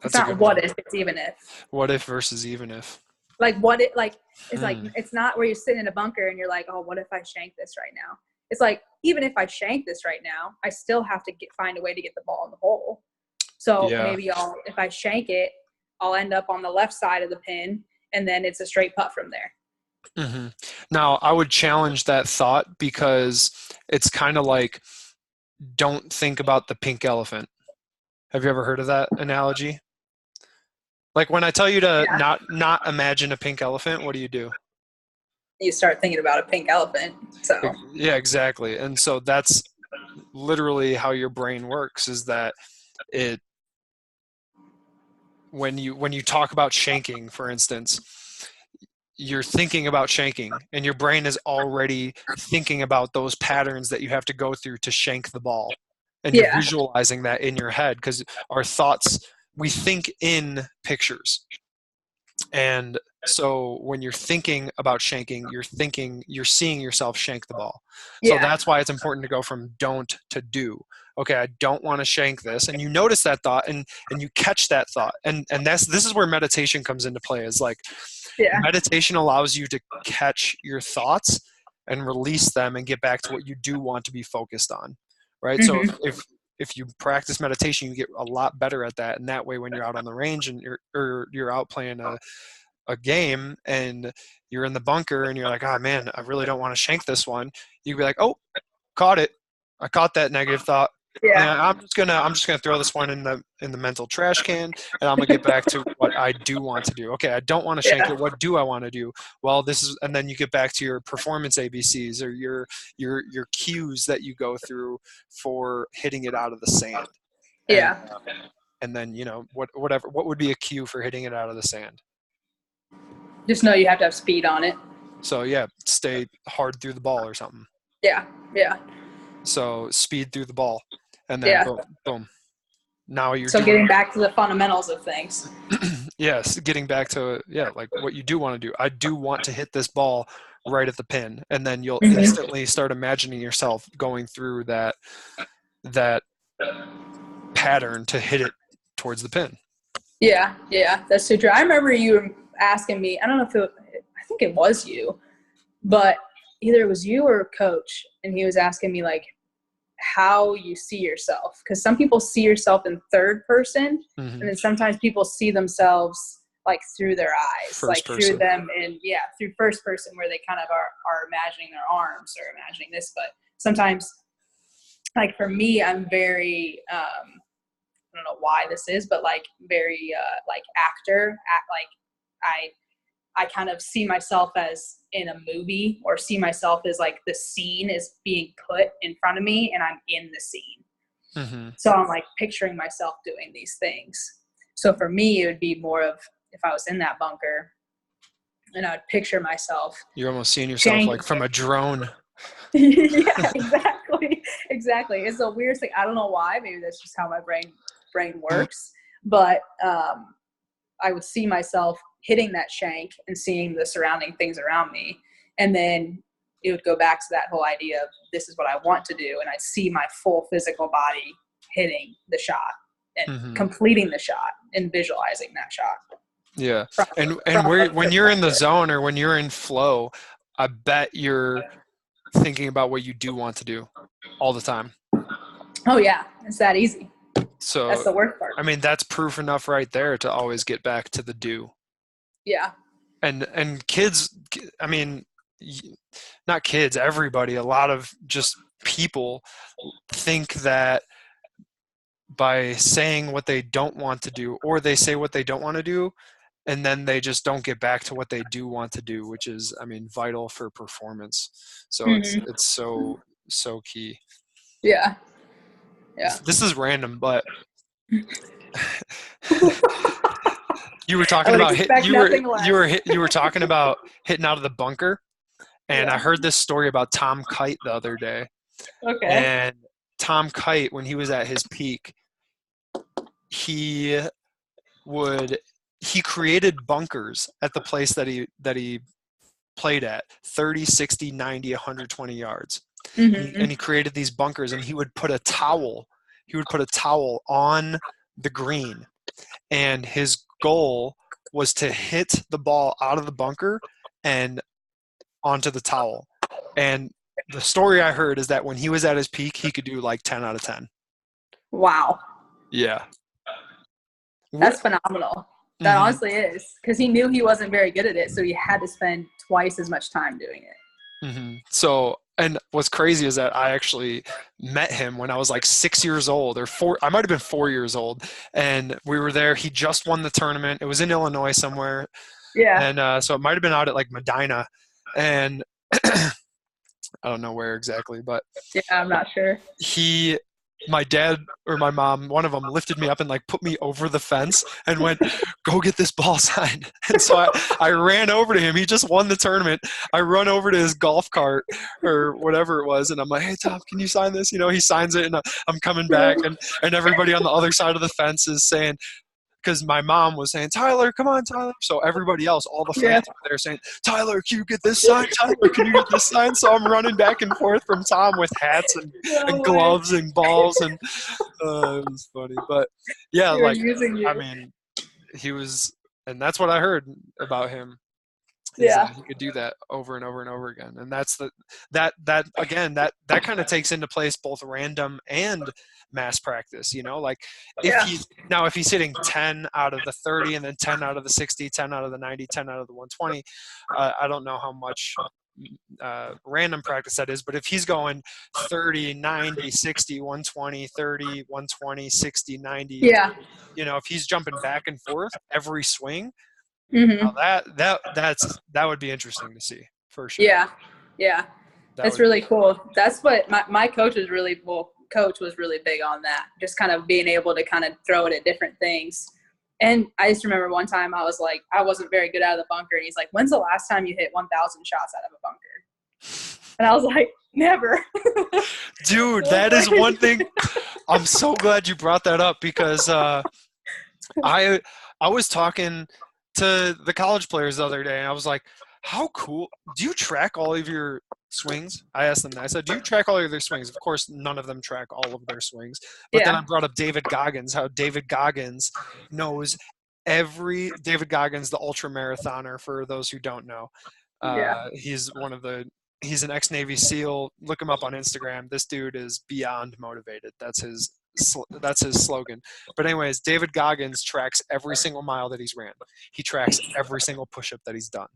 It's not what if, it's even if. What if versus even if. Like what it like it's like, it's not where you're sitting in a bunker and you're like, oh, what if I shank this right now? It's like, even if I shank this right now, I still have to find a way to get the ball in the hole. So maybe if I shank it, I'll end up on the left side of the pin, and then it's a straight putt from there. Mm-hmm. Now, I would challenge that thought, because it's kind of like, don't think about the pink elephant. Have you ever heard of that analogy? Like when I tell you to not imagine a pink elephant, what do? You start thinking about a pink elephant. So yeah, exactly. And so that's literally how your brain works, is that when you talk about shanking, for instance, you're thinking about shanking, and your brain is already thinking about those patterns that you have to go through to shank the ball. And you're visualizing that in your head, because our thoughts, we think in pictures. And so when you're thinking about shanking, you're seeing yourself shank the ball. So Yeah. that's why it's important to go from don't to do. Okay, I don't want to shank this. And you notice that thought and you catch that thought. And this is where meditation comes into play, is like Yeah. meditation allows you to catch your thoughts and release them and get back to what you do want to be focused on. Right? So Mm-hmm. if you practice meditation, you get a lot better at that. And that way, when you're out on the range and you're out playing a game and you're in the bunker and you're like, oh man, I really don't want to shank this one. You'd be like, oh, caught it. I caught that negative thought. Yeah. Yeah, I'm just gonna throw this one in the mental trash can, and I'm gonna get back to what I do want to do. Okay, I don't want to shank Yeah. it. What do I want to do? Well, this is, and then you get back to your performance ABCs or your cues that you go through for hitting it out of the sand. Yeah. And then what would be a cue for hitting it out of the sand? Just know you have to have speed on it. So yeah, stay hard through the ball or something. Yeah. Yeah. So speed through the ball, and then Yeah. boom, boom. Now you're So getting back to the fundamentals of things. yes, getting back to like what you do want to do. I do want to hit this ball right at the pin, and then you'll instantly start imagining yourself going through that pattern to hit it towards the pin. Yeah, yeah, that's so true. I remember you asking me, I don't know if I think it was you, but either it was you or a coach, and he was asking me like how you see yourself. Because some people see yourself in third person, and then sometimes people see themselves like through their eyes, first person. Through them, and through first person, where they kind of are imagining their arms or imagining this. But sometimes, like for me, I'm very I don't know why this is, but like very like actor, I kind of see myself as in a movie, or see myself as like the scene is being put in front of me and I'm in the scene. So I'm like picturing myself doing these things. So for me, it would be more of if I was in that bunker and I would picture myself. You're almost seeing yourself like from a drone. Yeah, exactly. It's the weirdest thing. I don't know why. Maybe that's just how my brain works. But I would see myself hitting that shank and seeing the surrounding things around me. And then it would go back to that whole idea of this is what I want to do. And I'd see my full physical body hitting the shot and completing the shot and visualizing that shot. Yeah. When you're in the zone or when you're in flow, I bet you're thinking about what you do want to do all the time. Oh yeah. It's that easy. So that's the worst part. I mean, that's proof enough right there to always get back to the do. Yeah. And kids, I mean, not kids, everybody, a lot of just people think that by saying what they don't want to do, or they say what they don't want to do, and then they just don't get back to what they do want to do, which is, I mean, vital for performance. So it's so key. Yeah. Yeah. This is random, but you were talking about you were talking about hitting out of the bunker, and I heard this story about Tom Kite the other day. Okay. And Tom Kite, when he was at his peak, he created bunkers at the place that he played at 30, 60, 90, 120 yards. And he created these bunkers, and he would put a towel on the green, and his goal was to hit the ball out of the bunker and onto the towel. And the story I heard is that when he was at his peak, he could do like 10 out of 10. Wow. Yeah. That's phenomenal. That honestly is, because he knew he wasn't very good at it, so he had to spend twice as much time doing it. So, and what's crazy is that I actually met him when I was like 6 years old, or I might have been 4 years old, and we were there. He just won the tournament. It was in Illinois somewhere. Yeah. And so it might have been out at like Medina, and I don't know where exactly, but yeah, I'm not sure. My dad or my mom, one of them, lifted me up and like put me over the fence and went, go get this ball signed. And so I ran over to him. He just won the tournament. I run over to his golf cart or whatever it was, and I'm like, hey, Tom, can you sign this? He signs it, and I'm coming back, and everybody on the other side of the fence is saying, because my mom was saying, Tyler, come on, Tyler. So everybody else, all the fans were there saying, Tyler, can you get this sign? Tyler, can you get this sign? So I'm running back and forth from Tom with hats and gloves and balls, and it was funny. But yeah, like, I mean, he was, and that's what I heard about him. Is that he could do that over and over and over again, and that's that again that kind of takes into place both random and mass practice. You know, like if he's hitting 10 out of the 30 and then 10 out of the 60, 10 out of the 90, 10 out of the 120, I don't know how much random practice that is, but if he's going 30, 90, 60, 120, 30, 120, 60, 90, you know, if he's jumping back and forth every swing. That would be interesting to see for sure. Yeah. That's really cool. That's what my coach was really big on, that, just kind of being able to kind of throw it at different things. And I just remember one time I was like, I wasn't very good out of the bunker, and he's like, when's the last time you hit 1,000 shots out of a bunker? And I was like, never. Dude, that is one thing. I'm so glad you brought that up, because I was talking to the college players the other day, and I was like, how cool, do you track all of your swings? I asked them that. I said, do you track all of their swings? Of course, none of them track all of their swings. But then I brought up David Goggins, how David Goggins knows David Goggins, the ultra marathoner, for those who don't know. He's an ex-Navy SEAL. Look him up on Instagram. This dude is beyond motivated. That's his slogan. But anyways, David Goggins tracks every single mile that he's ran. He tracks every single push-up that he's done.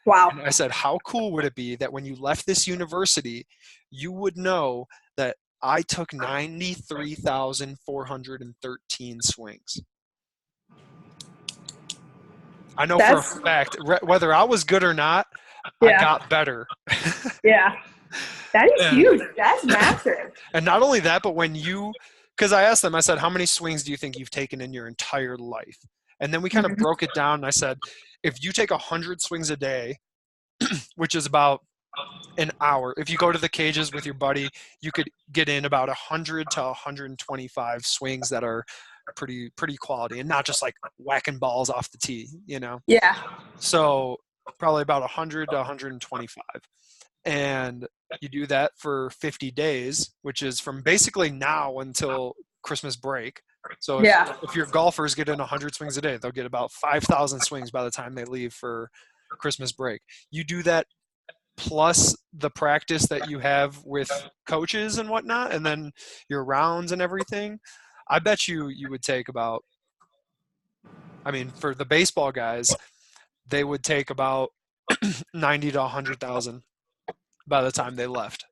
Wow. And I said, how cool would it be that when you left this university, you would know that I took 93,413 swings. I know for a fact, whether I was good or not, I got better. That is huge. That's massive. And not only that, but because I asked them, I said, how many swings do you think you've taken in your entire life? And then we kind of broke it down, and I said, if you take 100 swings a day, which is about an hour, if you go to the cages with your buddy, you could get in about 100 to 125 swings that are pretty quality, and not just like whacking balls off the tee, you know? So probably about 100 to 125. And you do that for 50 days, which is from basically now until Christmas break. So if your golfers get in 100 swings a day, they'll get about 5,000 swings by the time they leave for Christmas break. You do that plus the practice that you have with coaches and whatnot, and then your rounds and everything. I bet you would take about, I mean, for the baseball guys, they would take about 90 to 100,000 by the time they left.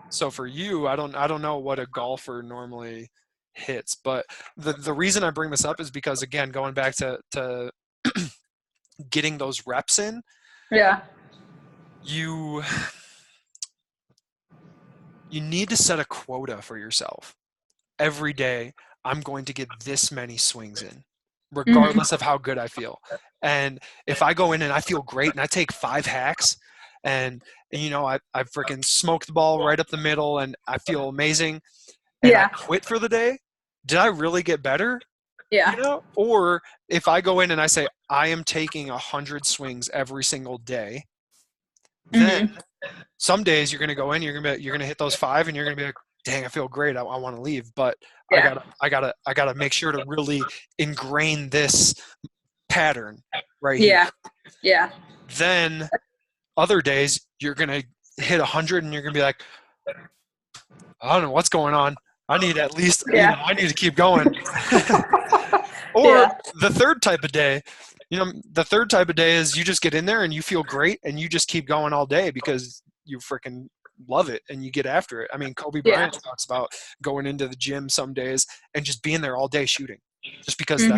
So for you, I don't know what a golfer normally hits, but the reason I bring this up is because, again, going back to getting those reps in, you need to set a quota for yourself. Every day, I'm going to get this many swings in, regardless of how good I feel. And if I go in and I feel great and I take 5 hacks and you know, I freaking smoked the ball right up the middle and I feel amazing, and I quit for the day, did I really get better? You know? Or if I go in and I say, I am taking 100 swings every single day, then some days you're going to go in, you're going to hit those 5 and you're going to be like, dang, I feel great. I want to leave, but I gotta make sure to really ingrain this pattern right here. Then other days you're going to hit 100 and you're going to be like, I don't know what's going on. I need at least, I need to keep going. Or the third type of day, the third type of day is you just get in there and you feel great and you just keep going all day because you freaking love it and you get after it. I mean, Kobe Bryant talks about going into the gym some days and just being there all day shooting, just because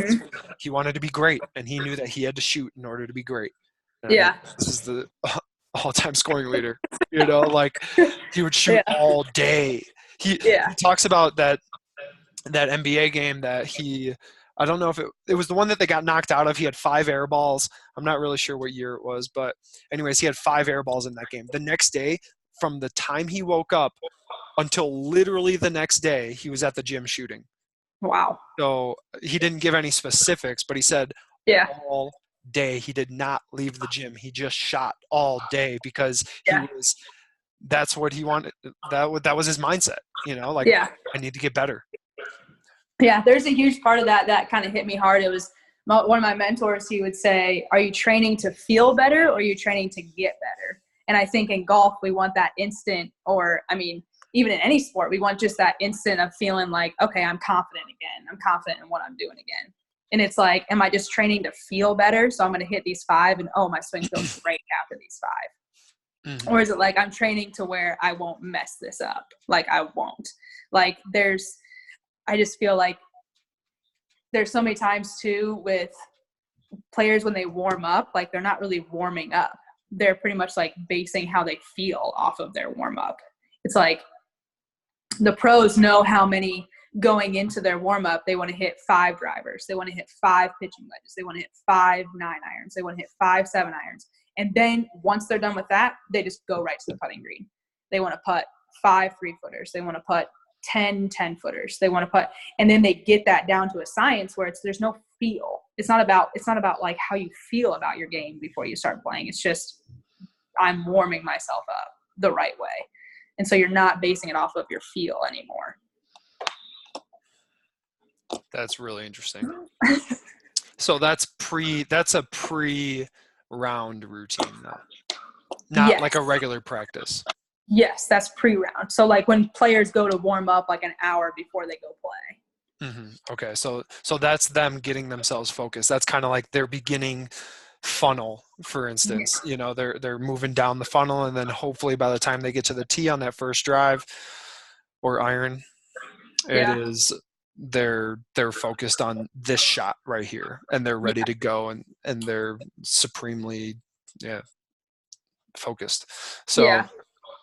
he wanted to be great and he knew that he had to shoot in order to be great. And this is the all-time scoring leader. Like he would shoot all day. He talks about that NBA game that I don't know if it was the one that they got knocked out of. He had 5 air balls. I'm not really sure what year it was, but anyways, he had 5 air balls in that game. The next day, from the time he woke up until literally the next day, he was at the gym shooting. Wow. So he didn't give any specifics, but he said Yeah. all day he did not leave the gym. He just shot all day because Yeah. that's what he wanted. That was his mindset, like Yeah. I need to get better. Yeah. There's a huge part of that kind of hit me hard. It was one of my mentors. He would say, are you training to feel better or are you training to get better? And I think in golf, we want that instant, or I mean, even in any sport, we want just that instant of feeling like, okay, I'm confident again. I'm confident in what I'm doing again. And it's like, am I just training to feel better? So I'm going to hit these 5 and, oh, my swing feels great after these 5. Mm-hmm. Or is it like I'm training to where I won't mess this up? Like I won't. Like I just feel like there's so many times too with players when they warm up, like they're not really warming up. They're pretty much like basing how they feel off of their warm up. It's like the pros know how many going into their warm up, they want to hit 5 drivers. They want to hit 5 pitching wedges. They want to hit 5 9-irons. They want to hit 5 7-irons. And then once they're done with that, they just go right to the putting green. They want to putt 5 3-footers. They want to putt 10 10-footers. They want to putt, and then they get that down to a science where there's no feel. It's not about like how you feel about your game before you start playing. It's just I'm warming myself up the right way. And so you're not basing it off of your feel anymore. That's really interesting. So that's a pre-round routine though. Not like a regular practice. Yes, that's pre-round. So like when players go to warm up like an hour before they go play. Mm-hmm. Okay, so that's them getting themselves focused. That's kind of like their beginning funnel, for instance. Yeah. They're moving down the funnel, and then hopefully by the time they get to the tee on that first drive or iron, they're focused on this shot right here, and they're ready to go, and they're supremely focused. So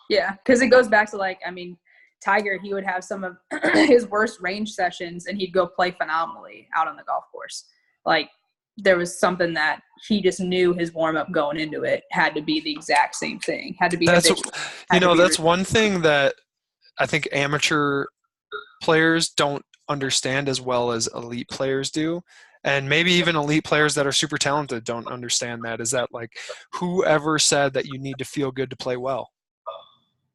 yeah, because it goes back to like, I mean, Tiger, he would have some of his worst range sessions and he'd go play phenomenally out on the golf course. Like there was something that he just knew his warm up going into it had to be the exact same thing. Had to be that's one thing that I think amateur players don't understand as well as elite players do. And maybe even elite players that are super talented don't understand that. Is that like whoever said that you need to feel good to play well?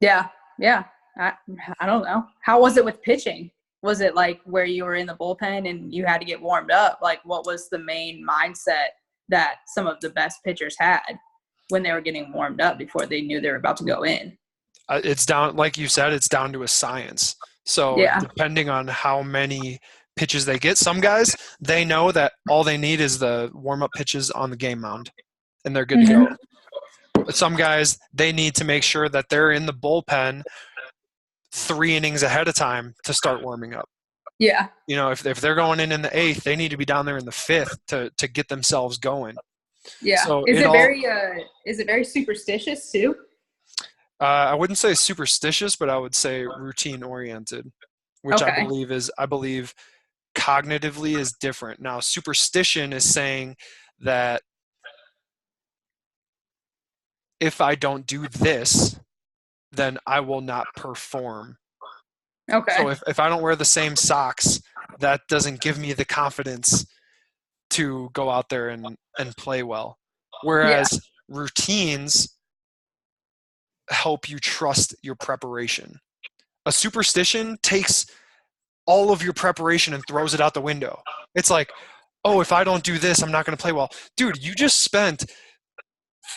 Yeah. I don't know. How was it with pitching? Was it like where you were in the bullpen and you had to get warmed up? Like what was the main mindset that some of the best pitchers had when they were getting warmed up before they knew they were about to go in? It's down, like you said, it's down to a science. So depending on how many pitches they get, some guys, they know that all they need is the warm-up pitches on the game mound, and they're good to go. But some guys, they need to make sure that they're in the bullpen 3 innings ahead of time to start warming up. Yeah. If they're going in the 8th, they need to be down there in the 5th to get themselves going. Yeah. So is it very superstitious too? I wouldn't say superstitious, but I would say routine oriented, which I believe cognitively is different. Now, superstition is saying that if I don't do this, then I will not perform. Okay. So if I don't wear the same socks, that doesn't give me the confidence to go out there and play well. Whereas routines help you trust your preparation. A superstition takes all of your preparation and throws it out the window. It's like, oh, if I don't do this, I'm not going to play well. Dude, you just spent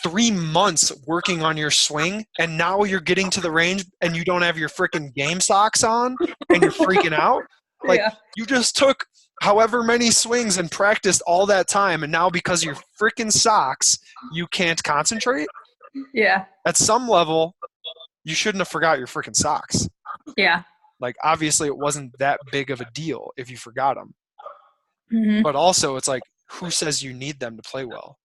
3 months working on your swing, and now you're getting to the range and you don't have your freaking game socks on and you're freaking out. Like you just took however many swings and practiced all that time, and now because of your freaking socks, you can't concentrate. Yeah. At some level, you shouldn't have forgot your freaking socks. Yeah. Like obviously it wasn't that big of a deal if you forgot them. Mm-hmm. But also it's like, who says you need them to play well?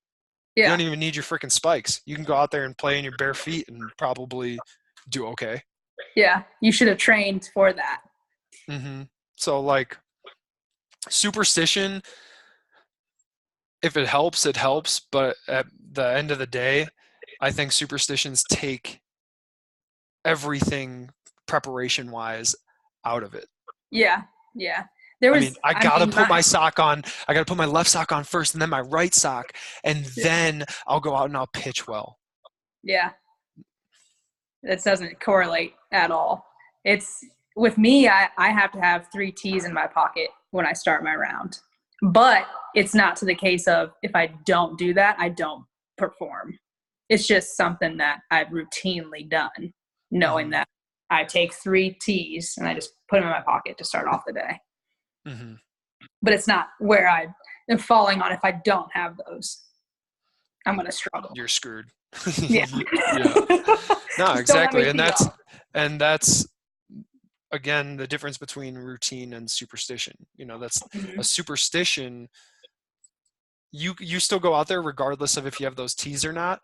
Yeah. You don't even need your freaking spikes. You can go out there and play in your bare feet and probably do okay. Yeah. You should have trained for that. Mm-hmm. So like superstition, if it helps, it helps. But at the end of the day, I think superstitions take everything preparation-wise out of it. Yeah. Yeah. There I was, mean, I I gotta mean, put my sock on. I gotta put my left sock on first, and then my right sock, and then I'll go out and I'll pitch well. yeah, that doesn't correlate at all. It's with me, I have to have 3 tees in my pocket when I start my round, but it's not to the case of if I don't do that, I don't perform. It's just something that I've routinely done, knowing that I take 3 tees and I just put them in my pocket to start off the day. Mm-hmm. But it's not where I am falling on. If I don't have those, I'm going to struggle. You're screwed. Yeah. Yeah. No, exactly. And that's again the difference between routine and superstition. That's a superstition. You still go out there regardless of if you have those tees or not,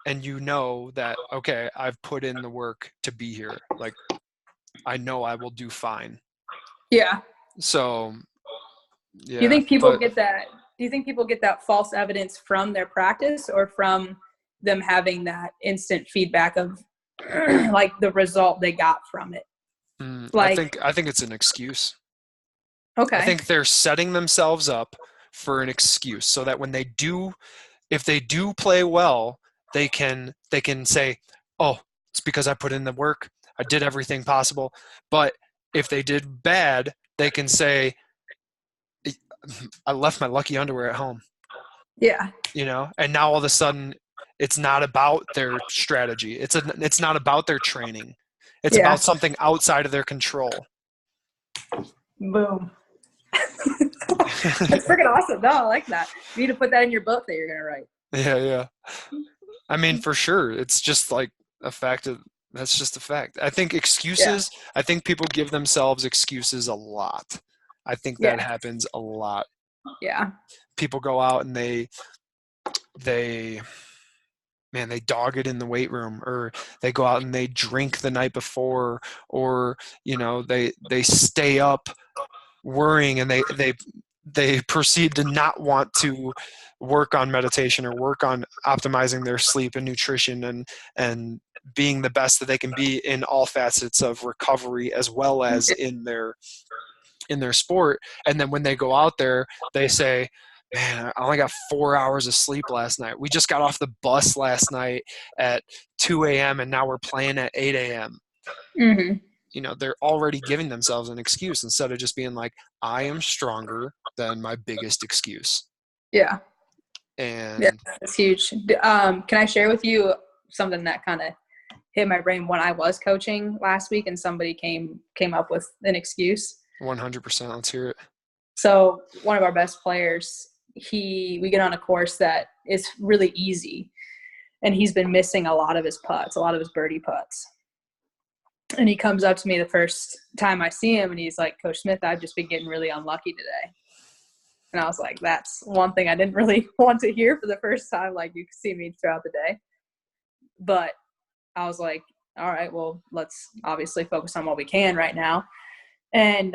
and that, okay, I've put in the work to be here. Like, I know I will do fine. Yeah. So yeah. Do you think people but get that? Do you think people get that false evidence from their practice or from them having that instant feedback of like the result they got from it? I think it's an excuse. Okay. I think they're setting themselves up for an excuse so that when if they do play well, they can say, oh, it's because I put in the work. I did everything possible. But if they did bad, they can say, I left my lucky underwear at home. Yeah. And now all of a sudden it's not about their strategy. It's not about their training. It's about something outside of their control. Boom. That's freaking awesome. No, I like that. You need to put that in your book that you're going to write. Yeah. I mean, for sure. It's just like that's just a fact. I think excuses, I think people give themselves excuses a lot. I think that happens a lot. Yeah. People go out and they dog it in the weight room, or they go out and they drink the night before, or they stay up worrying, and they proceed to not want to work on meditation or work on optimizing their sleep and nutrition and being the best that they can be in all facets of recovery as well as in their sport. And then when they go out there, they say, man, I only got 4 hours of sleep last night. We just got off the bus last night at 2 a.m. and now we're playing at 8 a.m. They're already giving themselves an excuse instead of just being like, I am stronger than my biggest excuse. Yeah. And yeah, that's huge. Can I share with you something that kind of hit my brain when I was coaching last week and somebody came up with an excuse? 100%. Let's hear it. So one of our best players, we get on a course that is really easy, and he's been missing a lot of his putts, a lot of his birdie putts. And he comes up to me the first time I see him, and he's like, Coach Smith, I've just been getting really unlucky today. And I was like, that's one thing I didn't really want to hear for the first time. Like, you can see me throughout the day. But I was like, all right, well, let's obviously focus on what we can right now. And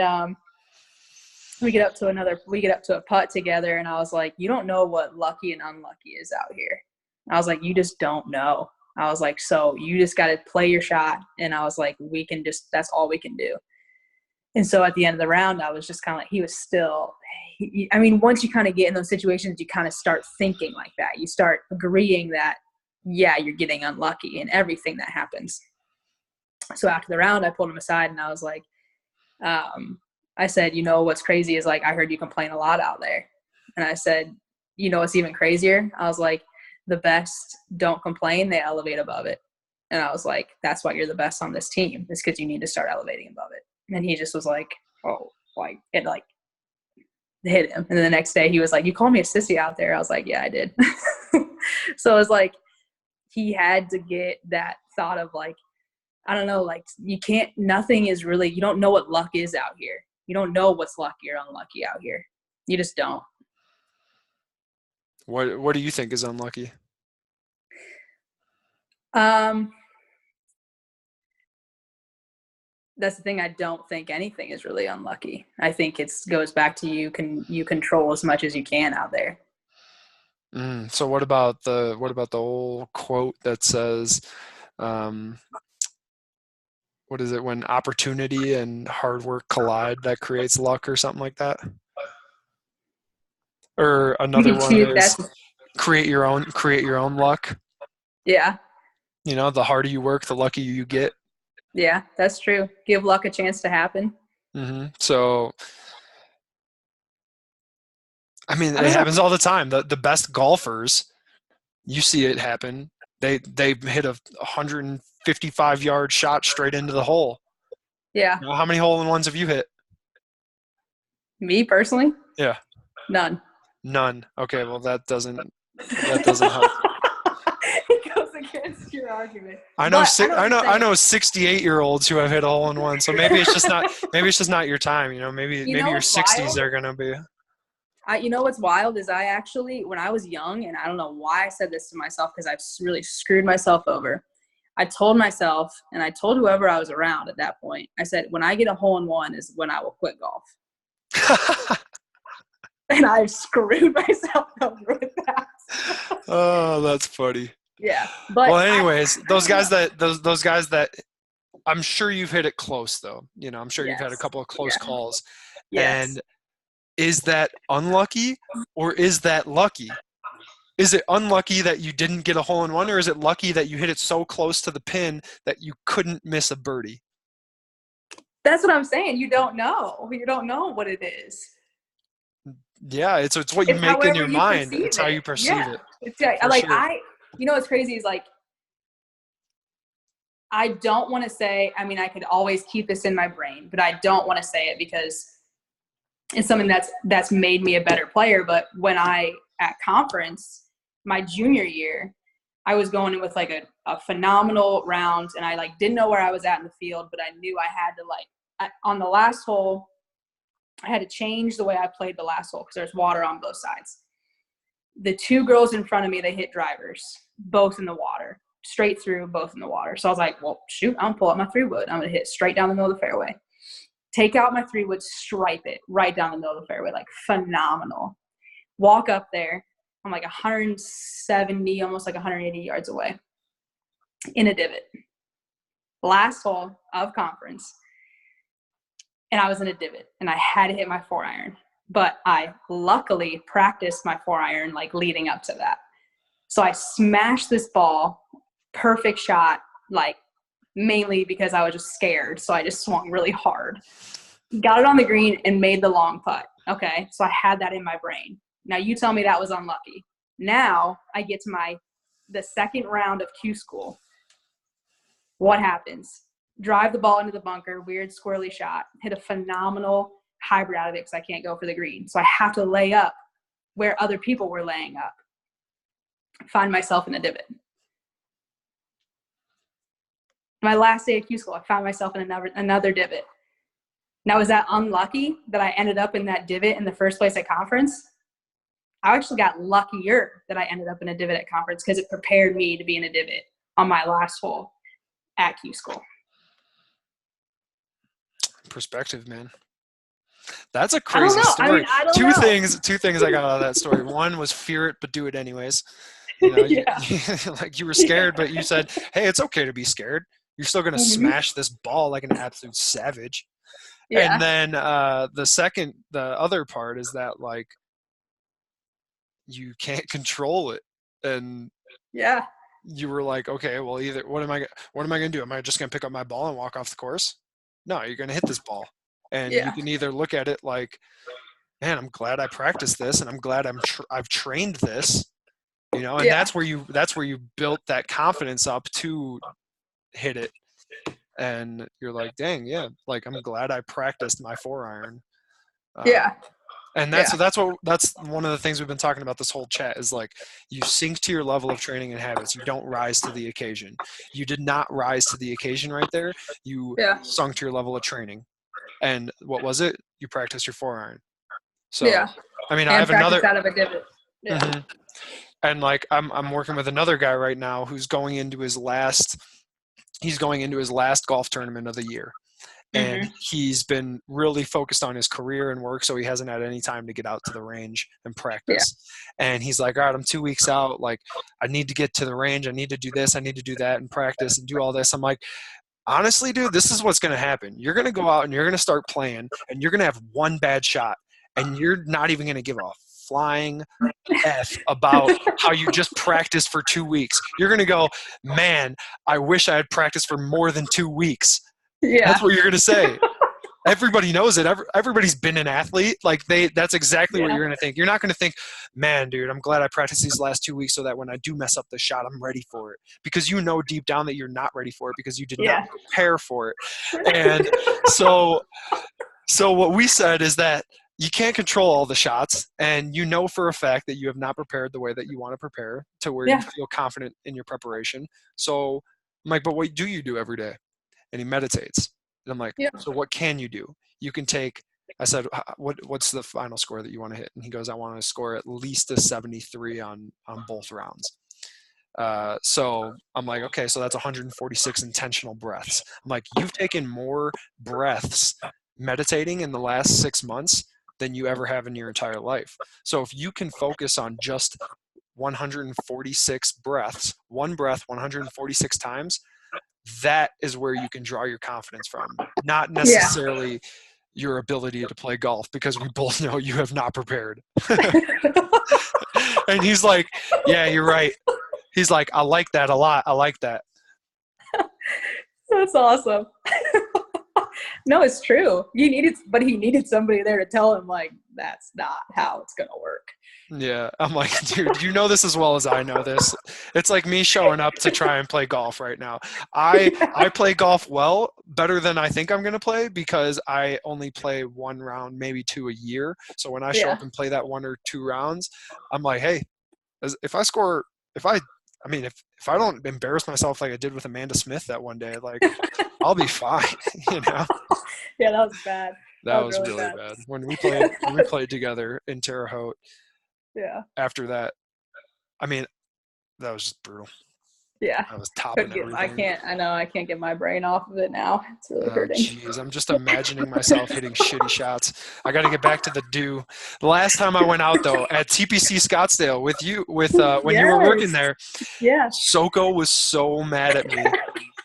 we get up to a putt together, and I was like, you don't know what lucky and unlucky is out here. I was like, you just don't know. I was like, so you just got to play your shot. And I was like, that's all we can do. And so at the end of the round, I was just kind of like, once you kind of get in those situations, you kind of start thinking like that. You start agreeing that, yeah, you're getting unlucky in everything that happens. So after the round, I pulled him aside and I was like, I said, what's crazy is, like, I heard you complain a lot out there. And I said, what's even crazier? I was like, the best don't complain, they elevate above it. And I was like, that's why you're the best on this team, is because you need to start elevating above it. And he just was like, oh, like, it like hit him. And then the next day he was like, you called me a sissy out there. I was like, yeah, I did. So it was like, he had to get that thought of like, I don't know, like, nothing is really, you don't know what luck is out here. You don't know what's lucky or unlucky out here. You just don't. What do you think is unlucky? That's the thing. I don't think anything is really unlucky. I think it goes back to you control as much as you can out there. So what about the whole quote that says, what what is it, when opportunity and hard work collide, that creates luck or something like that? Or another Me one too. is create your own luck. Yeah. The harder you work, the luckier you get. Yeah, that's true. Give luck a chance to happen. So, I mean, I it don't know. happens all the time. The best golfers, you see it happen. They hit a 155-yard shot straight into the hole. Yeah. How many hole-in-ones have you hit? Me personally? Yeah. None. None. Okay, well that doesn't help. It goes against your argument. I know But I know what you're I saying. know 68-year-olds who have hit a hole-in-one. So maybe it's just not your time. Maybe You know your what's 60s wild? are gonna be. You know what's wild is I actually, when I was young, and I don't know why I said this to myself because I've really screwed myself over. I told myself, and I told whoever I was around at that point, I said, when I get a hole-in-one is when I will quit golf. And I screwed myself over with that. Oh, that's funny. Yeah. But Well, anyways, those guys know. that I'm sure you've hit it close though. I'm sure you've had a Yes. couple of close calls. Yes. And is that unlucky or is that lucky? Is it unlucky that you didn't get a hole-in-one, or is it lucky that you hit it so close to the pin that you couldn't miss a birdie? That's what I'm saying. You don't know. You don't know what it is. Yeah, it's what you It's make in however your you mind. perceive It's how it. you perceive Yeah. it. It's For like sure. what's crazy is like I don't want to say, I mean, I could always keep this in my brain, but I don't want to say it because it's something that's made me a better player. But when at conference, my junior year, I was going in with like a phenomenal round, and I like didn't know where I was at in the field, but I knew I had to on the last hole, I had to change the way I played the last hole because there's water on both sides. The two girls in front of me, they hit drivers, both in the water, straight through, both in the water. So I was like, well, shoot, I'm gonna pull up my 3-wood. I'm gonna hit straight down the middle of the fairway. Take out my 3-wood, stripe it right down the middle of the fairway, like phenomenal. Walk up there. I'm like 170, almost like 180 yards away in a divot. Last hole of conference. And I was in a divot and I had to hit my 4-iron. But I luckily practiced my 4-iron like leading up to that. So I smashed this ball, perfect shot, like mainly because I was just scared. So I just swung really hard. Got it on the green and made the long putt. Okay, so I had that in my brain. Now you tell me that was unlucky. Now I get to the second round of Q school. What happens? Drive the ball into the bunker, weird squirrely shot, hit a phenomenal hybrid out of it because I can't go for the green. So I have to lay up where other people were laying up. Find myself in a divot. My last day of Q school, I found myself in another divot. Now, is that unlucky that I ended up in that divot in the first place at conference? I actually got luckier that I ended up in a divot at conference because it prepared me to be in a divot on my last hole at Q school. Perspective, man. That's a crazy story. I mean, I don't know. Two things I got out of that story. One was fear it, but do it anyways. Like you were scared, but you said, hey, it's okay to be scared. You're still going to smash this ball like an absolute savage. Yeah. And then the other part is that like you can't control it. And yeah, you were like, okay, well, either what am I going to do? Am I just going to pick up my ball and walk off the course? No, you're going to hit this ball. And you can either look at it like, man, I'm glad I practiced this, and I'm glad I've trained this, and that's where you built that confidence up to hit it. And you're like, dang, yeah, like I'm glad I practiced my 4-iron. And that's one of the things we've been talking about this whole chat is like you sink to your level of training and habits. You don't rise to the occasion. You did not rise to the occasion right there. You sunk to your level of training. And what was it? You practiced your 4-iron. So I mean, I have another out of a divot. Yeah. Mm-hmm. And like I'm working with another guy right now who's going into his last golf tournament of the year. And he's been really focused on his career and work, so he hasn't had any time to get out to the range and practice. And he's like, all right, I'm 2 weeks out. Like, I need to get to the range. I need to do this. I need to do that and practice and do all this. I'm like, honestly, dude, this is what's going to happen. You're going to go out and you're going to start playing, and you're going to have one bad shot, and you're not even going to give a flying F about how you just practiced for 2 weeks. You're going to go, man, I wish I had practiced for more than 2 weeks. Yeah. That's what you're going to say. Everybody knows it. Everybody's been an athlete. Like that's exactly what you're going to think. You're not going to think, man, dude, I'm glad I practiced these last 2 weeks so that when I do mess up the shot, I'm ready for it. Because you know deep down that you're not ready for it because you did not prepare for it. And so what we said is that you can't control all the shots, and you know for a fact that you have not prepared the way that you want to prepare to where you feel confident in your preparation. So I'm like, but what do you do every day? And he meditates. And I'm like, so what can you do? You can take, I said, what's the final score that you want to hit? And he goes, I want to score at least a 73 on both rounds. So I'm like, okay, so that's 146 intentional breaths. I'm like, you've taken more breaths meditating in the last 6 months than you ever have in your entire life. So if you can focus on just 146 breaths, one breath 146 times, that is where you can draw your confidence from, not necessarily your ability to play golf, because we both know you have not prepared. And he's like, yeah, you're right. He's like, I like that a lot. I like that. That's awesome. No, it's true. He needed somebody there to tell him, like, that's not how it's going to work. Yeah. I'm like, dude, you know this as well as I know this. It's like me showing up to try and play golf right now. I play golf better than I think I'm going to play, because I only play one round, maybe two a year. So when I show up and play that 1 or 2 rounds, I'm like, hey, if I don't embarrass myself like I did with Amanda Smith that one day, like I'll be fine, you know? Yeah, that was bad. That was really bad. When we played together in Terre Haute. Yeah. After that, I mean, that was just brutal. Yeah. I was topping everything. I can't get my brain off of it now. It's really hurting. Jeez, I'm just imagining myself hitting shitty shots. I got to get back to the do. The last time I went out though, at TPC Scottsdale when you were working there, Soko was so mad at me.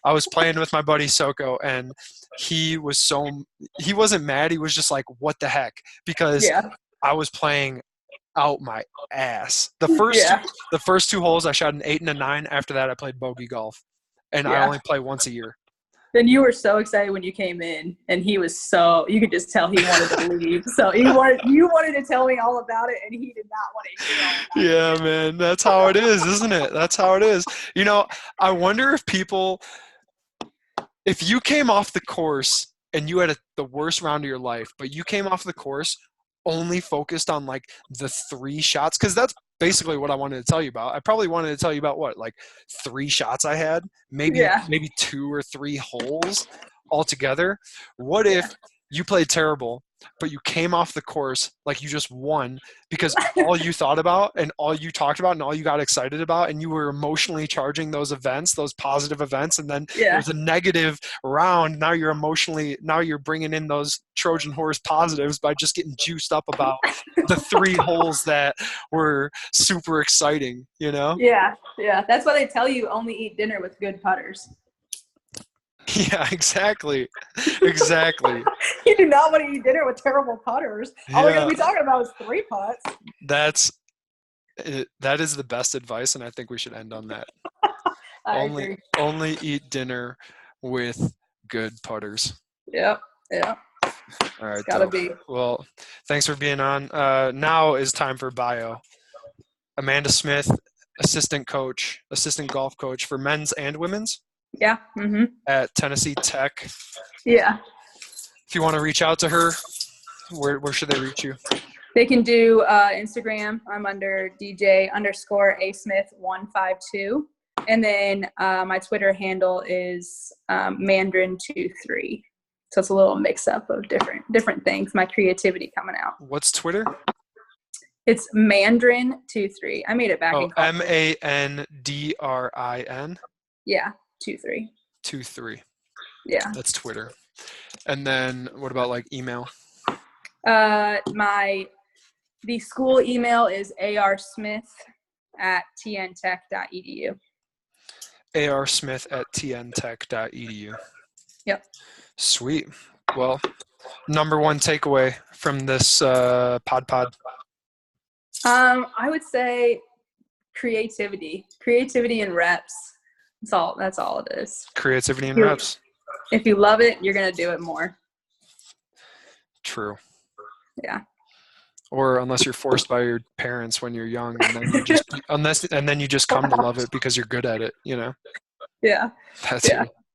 I was playing with my buddy Soko, and he wasn't mad. He was just like, what the heck? Because I was playing out my ass. The first 2 holes I shot an 8 and a 9. After that I played bogey golf, and I only play once a year. Then you were so excited when you came in, and he was you could just tell he wanted to leave. So you wanted to tell me all about it, and he did not want to hear all about it. Yeah, man, that's how it is, isn't it? That's how it is. You know, I wonder if you came off the course and you had the worst round of your life, but you came off the course only focused on like the 3 shots, because that's basically what I wanted to tell you about. I probably wanted to tell you about like 3 shots I had, maybe 2 or 3 holes altogether. What if you played terrible, but you came off the course like you just won, because all you thought about and all you talked about and all you got excited about, and you were emotionally charging those events, those positive events, and then there's a negative round. Now you're bringing in those Trojan horse positives by just getting juiced up about the 3 holes that were super exciting, you know? Yeah. That's why they tell you only eat dinner with good putters. Yeah, exactly. Exactly. You do not want to eat dinner with terrible putters. All we're going to be talking about is 3 putts. That is the best advice, and I think we should end on that. Only eat dinner with good putters. Yep. Yeah. All right. Gotta be. Well, thanks for being on. Now is time for bio. Amanda Smith, assistant golf coach for men's and women's. Yeah. Mm-hmm. At Tennessee Tech. Yeah. If you want to reach out to her, where should they reach you? They can do Instagram. I'm under DJ_ASmith152. And then my Twitter handle is Mandarin23. So it's a little mix up of different things. My creativity coming out. What's Twitter? It's Mandarin23. I made it back in college. MANDRIN? Yeah, 23. 23. Yeah. That's Twitter. And then what about like email? The school email is arsmith@tntech.edu. arsmith@tntech.edu. Yep. Sweet. Well, number one takeaway from this PodPod. I would say creativity and reps. That's all it is. Creativity and reps. If you love it, you're going to do it more. True. Yeah. Or unless you're forced by your parents when you're young, and then you just come to love it because you're good at it, you know? Yeah. That's it.